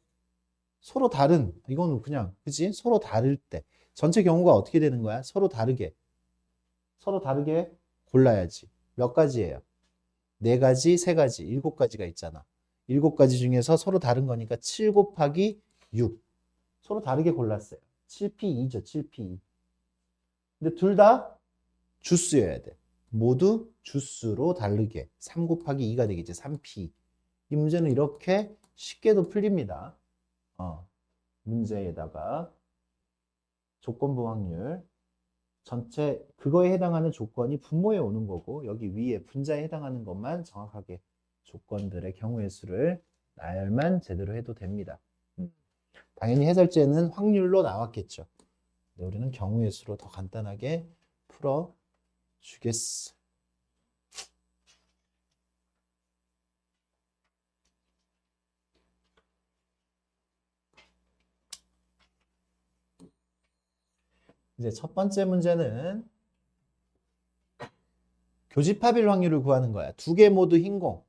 이거는 그냥 그치? 서로 다를 때 전체 경우가 어떻게 되는 거야? 서로 다르게 서로 다르게 골라야지. 몇 가지예요? 네 가지, 세 가지, 일곱 가지가 있잖아. 일곱 가지 중에서 서로 다른 거니까 7 곱하기 6. 서로 다르게 골랐어요. 7P2죠, 7P2. 근데 둘 다 주스여야 돼. 모두 주스로 다르게 3 곱하기 2가 되겠지. 3P. 이 문제는 이렇게 쉽게도 풀립니다. 문제에다가 조건부 확률 전체 그거에 해당하는 조건이 분모에 오는 거고 여기 위에 분자에 해당하는 것만 정확하게 조건들의 경우의 수를 나열만 제대로 해도 됩니다. 당연히 해설제는 확률로 나왔겠죠. 근데 우리는 경우의 수로 더 간단하게 풀어 주겠어. 이제 첫 번째 문제는 교집합일 확률을 구하는 거야. 두 개 모두 흰 공.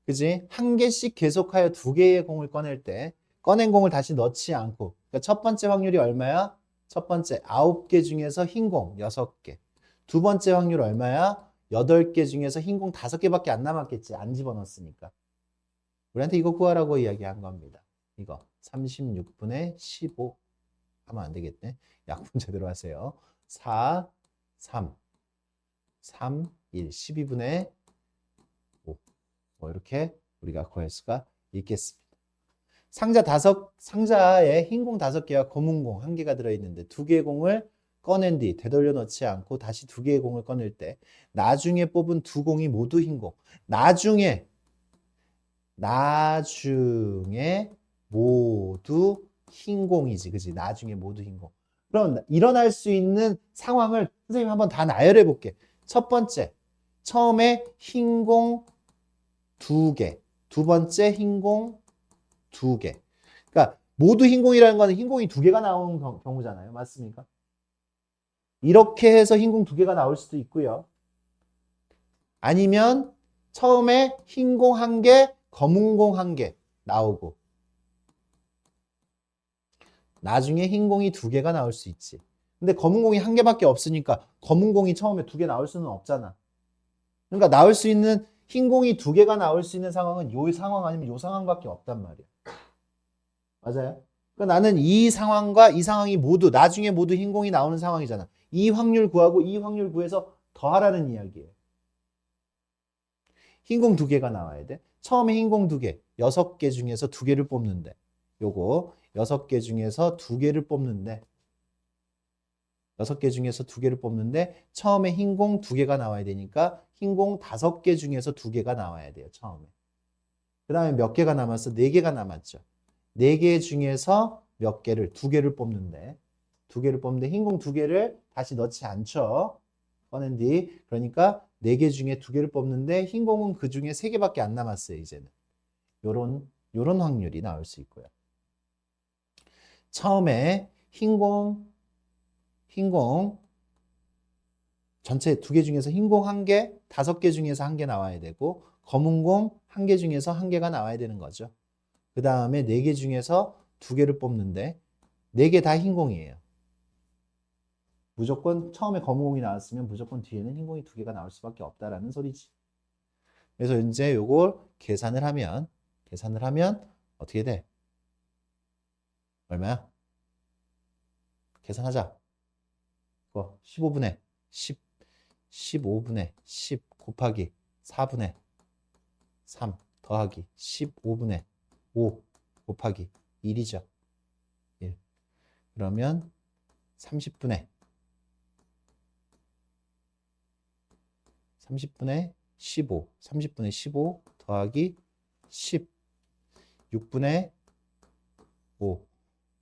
그지? 한 개씩 계속하여 두 개의 공을 꺼낼 때 꺼낸 공을 다시 넣지 않고 그러니까 첫 번째 확률이 얼마야? 첫 번째 9개 중에서 흰 공 6개. 두 번째 확률 얼마야? 8개 중에서 흰 공 5개밖에 안 남았겠지. 안 집어넣었으니까. 우리한테 이거 구하라고 이야기한 겁니다. 이거 36분의 15 하면 안 되겠네. 약분 제대로 하세요. 4, 3, 3, 1, 12분의 5. 뭐 이렇게 우리가 구할 수가 있겠습니다. 상자에 흰 공 5개와 검은 공 1개가 들어있는데 2개의 공을 꺼낸 뒤 되돌려 넣지 않고 다시 2개의 공을 꺼낼 때 나중에 뽑은 두 공이 모두 흰 공. 나중에 모두 흰 공이지. 그지? 나중에 모두 흰 공. 그럼 일어날 수 있는 상황을 선생님 한번 다 나열해 볼게. 첫 번째, 처음에 흰 공 2개. 두 번째 흰 공 2개. 그러니까 모두 흰 공이라는 거는 흰 공이 2개가 나오는 경우잖아요. 맞습니까? 이렇게 해서 흰 공 2개가 나올 수도 있고요. 아니면 처음에 흰 공 1개, 검은 공 1개 나오고 나중에 흰 공이 2개가 나올 수 있지. 근데 검은 공이 1개밖에 없으니까 검은 공이 처음에 2개 나올 수는 없잖아. 그러니까 나올 수 있는 흰 공이 2개가 나올 수 있는 상황은 요 상황 아니면 요 상황밖에 없단 말이야. 맞아요? 그러니까 나는 이 상황과 이 상황이 모두 나중에 모두 흰 공이 나오는 상황이잖아. 이 확률 구하고 이 확률 구해서 더하라는 이야기예요. 흰 공 2개가 나와야 돼. 처음에 흰 공 2개, 6개 중에서 2개를 뽑는데 요거 6개 중에서 2개를 뽑는데 6개 중에서 2개를 뽑는데 처음에 흰 공 2개가 나와야 되니까 흰 공 5개 중에서 2개가 나와야 돼요. 처음에. 그 다음에 몇 개가 남았어? 4개가 남았죠. 4개 중에서 몇 개를 2개를 뽑는데 2개를 뽑는데 흰 공 2개를 다시 넣지 않죠. 꺼낸 뒤 그러니까 4개 중에 2개를 뽑는데 흰 공은 그 중에 3개밖에 안 남았어요. 이제는. 요런 확률이 나올 수 있고요. 처음에 흰 공 전체 2개 중에서 흰 공 1개, 5개 중에서 1개 나와야 되고 검은 공 1개 중에서 1개가 나와야 되는 거죠. 그 다음에 4개 중에서 2개를 뽑는데 4개 다 흰 공이에요. 무조건 처음에 검은 공이 나왔으면 무조건 뒤에는 흰 공이 2개가 나올 수밖에 없다라는 소리지. 그래서 이제 요걸 계산을 하면 어떻게 돼? 얼마야? 계산하자. 15분의 10, 15분의 10 곱하기 4분의 3 더하기 15분의 5 곱하기 1이죠. 1. 그러면 30분의 15, 30분의 15 더하기 10, 6분의 5,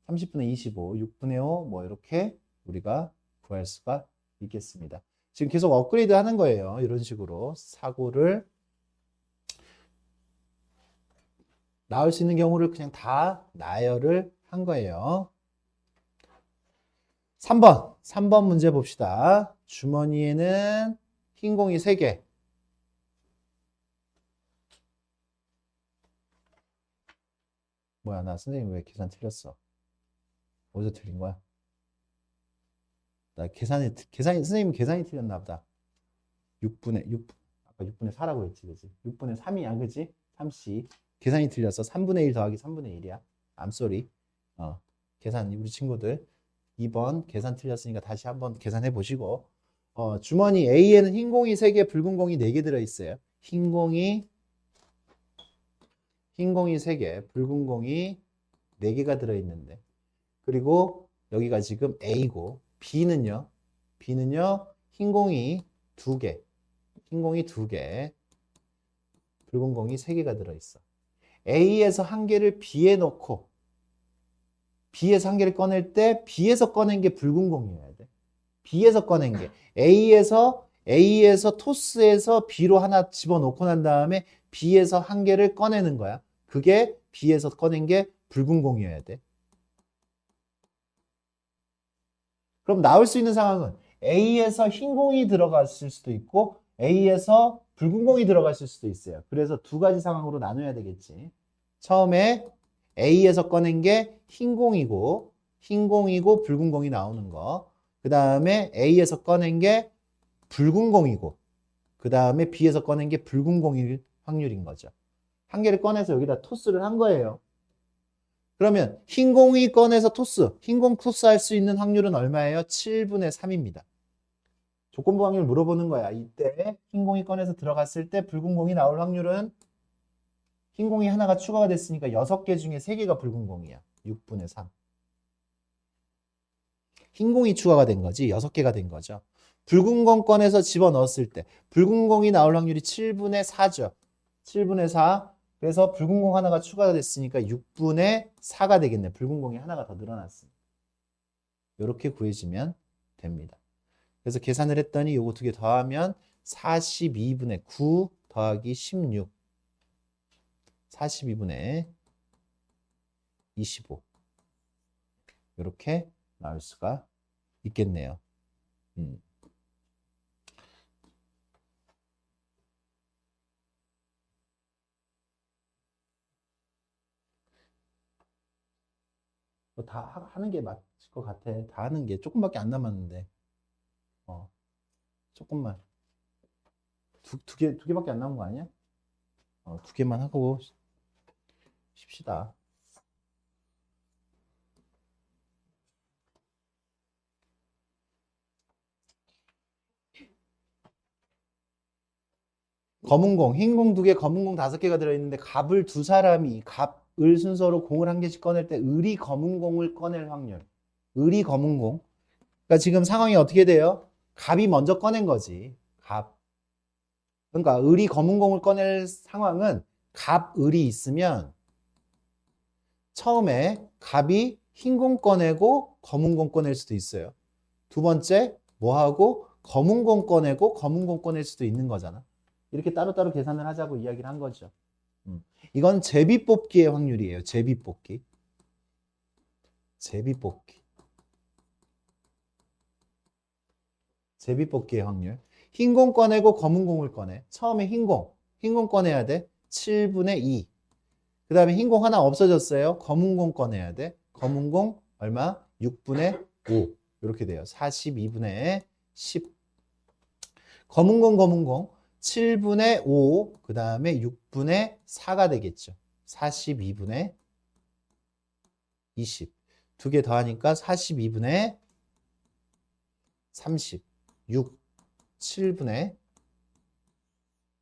30분의 25, 6분의 5, 뭐 이렇게 우리가 구할 수가 있겠습니다. 지금 계속 업그레이드 하는 거예요. 이런 식으로 사고를 나올 수 있는 경우를 그냥 다 나열을 한 거예요. 3번 문제 봅시다. 주머니에는 흰 공이 3개. 뭐야, 나 선생님 왜 계산 틀렸어? 어디서 틀린 거야? 나 선생님 계산이 틀렸나 보다. 아까 6분의 4라고 했지, 그지? 6분의 3이야, 그지? 3C. 계산이 틀렸어. 3분의 1 더하기 3분의 1이야. 암쏘리. 계산, 우리 친구들. 2번 계산 틀렸으니까 다시 한번 계산해 보시고. 주머니 A에는 흰 공이 3개, 붉은 공이 4개 들어있어요. 흰 공이 3개, 붉은 공이 4개가 들어있는데. 그리고 여기가 지금 A고, B는요, 흰 공이 2개, 붉은 공이 3개가 들어있어. A에서 한 개를 B에 넣고, B에서 한 개를 꺼낼 때, B에서 꺼낸 게 붉은 공이어야 돼. B에서 꺼낸 게. A에서 토스에서 B로 하나 집어넣고 난 다음에 B에서 한 개를 꺼내는 거야. 그게 B에서 꺼낸 게 붉은 공이어야 돼. 그럼 나올 수 있는 상황은 A에서 흰 공이 들어갔을 수도 있고 A에서 붉은 공이 들어갔을 수도 있어요. 그래서 두 가지 상황으로 나눠야 되겠지. 처음에 A에서 꺼낸 게 흰 공이고 붉은 공이 나오는 거. 그 다음에 A에서 꺼낸 게 붉은 공이고 그 다음에 B에서 꺼낸 게 붉은 공일 확률인 거죠. 한 개를 꺼내서 여기다 토스를 한 거예요. 그러면 흰 공이 꺼내서 흰 공 토스 할 수 있는 확률은 얼마예요? 7분의 3입니다. 조건부 확률 물어보는 거야. 이때 흰 공이 꺼내서 들어갔을 때 붉은 공이 나올 확률은 흰 공이 하나가 추가가 됐으니까 6개 중에 3개가 붉은 공이야. 6분의 3. 흰 공이 추가가 된 거지 6개가 된 거죠. 붉은 공 꺼내서 집어넣었을 때 붉은 공이 나올 확률이 7분의 4죠. 7분의 4. 그래서 붉은 공 하나가 추가가 됐으니까 6분의 4가 되겠네. 붉은 공이 하나가 더 늘어났으니까. 이렇게 구해지면 됩니다. 그래서 계산을 했더니 요거 두 개 더하면 42분의 9 더하기 16. 42분의 25. 이렇게 나올 수가 있겠네요. 다 하는 게 맞을 것 같아. 다 하는 게 조금밖에 안 남았는데. 조금만. 두 개밖에 안 남은 거 아니야? 2개만 하고 쉽시다. 검은 공, 흰 공 2개, 검은 공 5개가 들어있는데 갑을 두 사람이 갑을 순서로 공을 한 개씩 꺼낼 때 을이 검은 공을 꺼낼 확률. 을이 검은 공. 그러니까 지금 상황이 어떻게 돼요? 갑이 먼저 꺼낸 거지. 갑. 그러니까 을이 검은 공을 꺼낼 상황은 갑, 을이 있으면 처음에 갑이 흰 공 꺼내고 검은 공 꺼낼 수도 있어요. 두 번째 뭐하고 검은 공 꺼내고 검은 공 꺼낼 수도 있는 거잖아. 이렇게 따로따로 계산을 하자고 이야기를 한 거죠. 이건 제비뽑기의 확률이에요. 제비뽑기. 제비뽑기의 확률. 흰 공 꺼내고 검은 공을 꺼내. 처음에 흰 공 꺼내야 돼. 7분의 2. 그 다음에 흰 공 하나 없어졌어요. 검은 공 꺼내야 돼. 검은 공 얼마? 6분의 5. 이렇게 돼요. 42분의 10. 검은 공 7분의 5. 그 다음에 6분의 4가 되겠죠. 42분의 20. 두 개 더하니까 42분의 30. 6. 7분의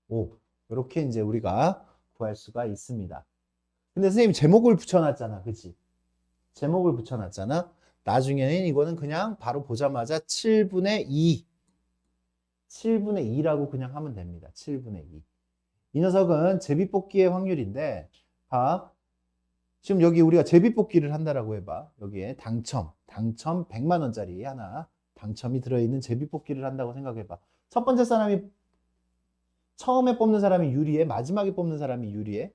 5. 이렇게 이제 우리가 구할 수가 있습니다. 근데 선생님 제목을 붙여놨잖아. 그치? 제목을 붙여놨잖아. 나중에는 이거는 그냥 바로 보자마자 7분의 2. 7분의 2라고 그냥 하면 됩니다. 7분의 2. 이 녀석은 제비뽑기의 확률인데, 지금 여기 우리가 제비뽑기를 한다라고 해봐. 여기에 당첨 100만 원짜리 하나 당첨이 들어있는 제비뽑기를 한다고 생각해봐. 첫 번째 사람이 처음에 뽑는 사람이 유리해? 마지막에 뽑는 사람이 유리해?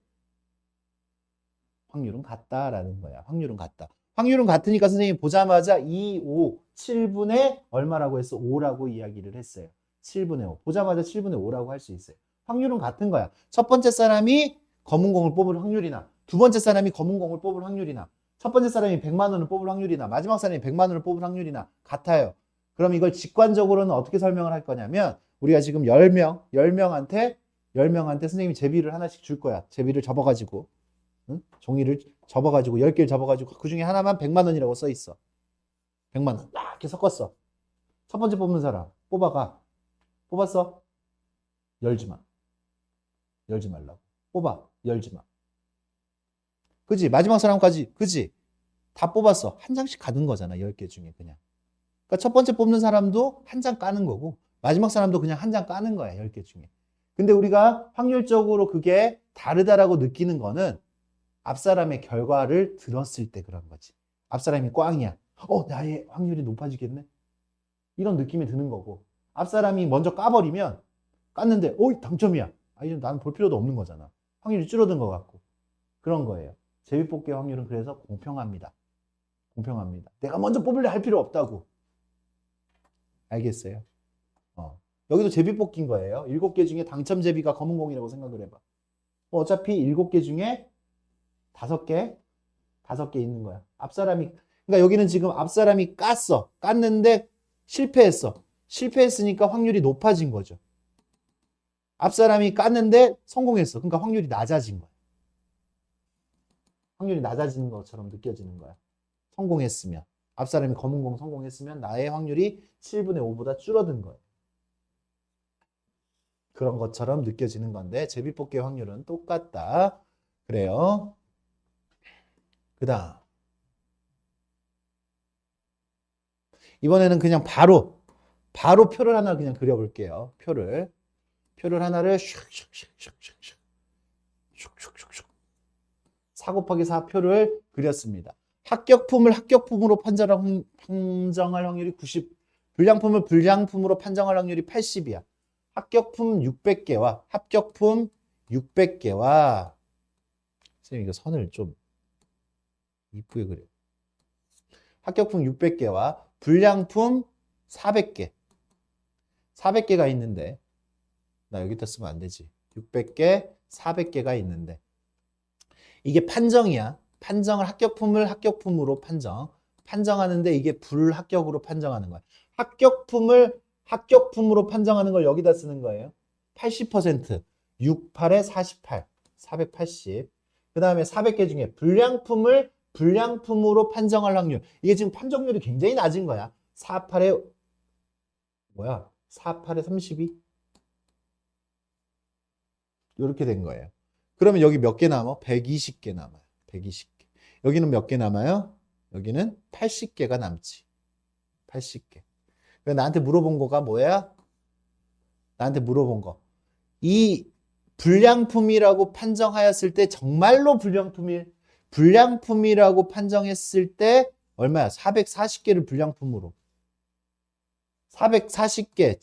확률은 같다라는 거야. 확률은 같다. 확률은 같으니까 선생님이 보자마자 2, 5, 7분의 얼마라고 했어? 5라고 이야기를 했어요. 7분의 5. 보자마자 7분의 5라고 할 수 있어요. 확률은 같은 거야. 첫 번째 사람이 검은 공을 뽑을 확률이나 두 번째 사람이 검은 공을 뽑을 확률이나 첫 번째 사람이 100만 원을 뽑을 확률이나 마지막 사람이 100만 원을 뽑을 확률이나 같아요. 그럼 이걸 직관적으로는 어떻게 설명을 할 거냐면 우리가 지금 10명한테 선생님이 제비를 하나씩 줄 거야. 제비를 접어가지고, 응? 종이를 접어가지고, 10개를 접어가지고, 그 중에 하나만 100만 원이라고 써 있어. 100만 원. 딱 이렇게 섞었어. 첫 번째 뽑는 사람, 뽑아가. 뽑았어? 열지 마. 열지 말라고. 뽑아. 열지 마. 그지? 마지막 사람까지, 그지? 다 뽑았어. 한 장씩 가는 거잖아. 10개 중에 그냥. 그러니까 첫 번째 뽑는 사람도 한 장 까는 거고, 마지막 사람도 그냥 한 장 까는 거야. 10개 중에. 근데 우리가 확률적으로 그게 다르다라고 느끼는 거는 앞 사람의 결과를 들었을 때 그런 거지. 앞 사람이 꽝이야. 나의 확률이 높아지겠네? 이런 느낌이 드는 거고. 앞 사람이 먼저 까버리면 깠는데, 당첨이야. 이제 나는 볼 필요도 없는 거잖아. 확률이 줄어든 것 같고. 그런 거예요. 제비뽑기 확률은 그래서 공평합니다. 공평합니다. 내가 먼저 뽑으려 할 필요 없다고. 알겠어요? 여기도 제비뽑기인 거예요. 7개 중에 당첨 제비가 검은 공이라고 생각을 해봐. 어차피 7개 중에 5개 있는 거야. 그러니까 여기는 지금 앞 사람이 깠는데 실패했어. 실패했으니까 확률이 높아진 거죠. 앞 사람이 깠는데 성공했어. 그러니까 확률이 낮아진 거야. 확률이 낮아지는 것처럼 느껴지는 거야. 성공했으면. 앞 사람이 검은 공 성공했으면 나의 확률이 7분의 5보다 줄어든 거예요. 그런 것처럼 느껴지는 건데 제비뽑기의 확률은 똑같다. 그래요. 그 다음. 이번에는 그냥 바로 표를 하나 그냥 그려볼게요. 표를 하나를 슉슉슉슉슉슉 4 곱하기 4 표를 그렸습니다. 합격품을 합격품으로 판정할 확률이 90, 불량품을 불량품으로 판정할 확률이 80이야. 합격품 600개와 선생님 이거 선을 좀 이쁘게 그려. 합격품 600개와 불량품 400개. 400개가 있는데 나 여기다 쓰면 안 되지. 600개, 400개가 있는데 이게 판정이야. 판정을 합격품을 합격품으로 판정하는데 이게 불합격으로 판정하는 거야. 합격품을 합격품으로 판정하는 걸 여기다 쓰는 거예요. 80%, 6, 8에 48, 480. 그 다음에 400개 중에 불량품을 불량품으로 판정할 확률. 이게 지금 판정률이 굉장히 낮은 거야. 4, 8에 4, 8에 32? 이렇게 된 거예요. 그러면 여기 몇 개 남아? 120개 남아요. 120개. 여기는 몇 개 남아요? 여기는 80개가 남지. 80개. 나한테 물어본 거가 뭐야? 나한테 물어본 거. 이 불량품이라고 판정하였을 때 정말로 불량품이라고 판정했을 때 얼마야? 440개를 불량품으로. 440개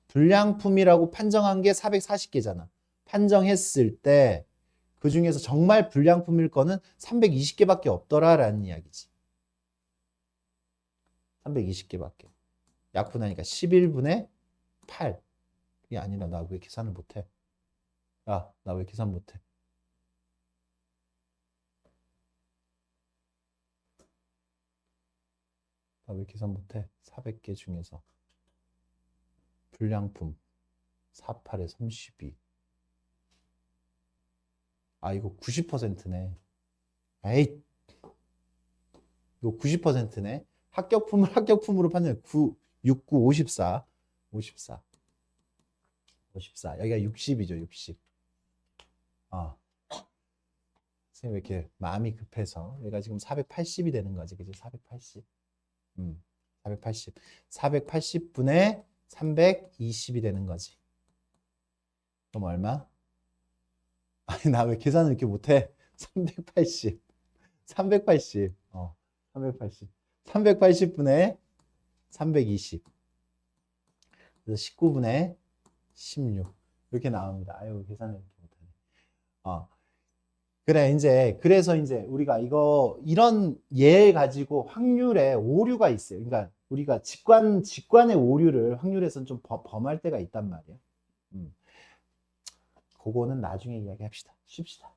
불량품이라고 판정한 게 440개잖아. 판정했을 때 그 중에서 정말 불량품일 거는 320개밖에 없더라라는 이야기지. 320개밖에. 약분하니까 11분의 8. 그게 아니라 나 왜 계산을 못해? 야, 나 왜 계산 못해? 나 왜 계산 못해? 400개 중에서 불량품 48에 32. 이거 90%네. 에이, 이거 90%네. 합격품을 합격품으로 판정. 9, 69, 54. 54. 54. 여기가 60이죠, 60. 선생님 왜 이렇게 마음이 급해서. 얘가 지금 480이 되는 거지, 그지? 480. 480. 480분의 320이 되는 거지. 그럼 얼마? 나 왜 계산을 이렇게 못해? 380. 380. 380. 380분의 320. 그래서 19분의 16. 이렇게 나옵니다. 계산을 이렇게 못하네. 그래서 이제 우리가 이런 예를 가지고 확률에 오류가 있어요. 그러니까 우리가 직관의 오류를 확률에서는 좀 범할 때가 있단 말이에요. 그거는 나중에 이야기합시다. 쉽시다.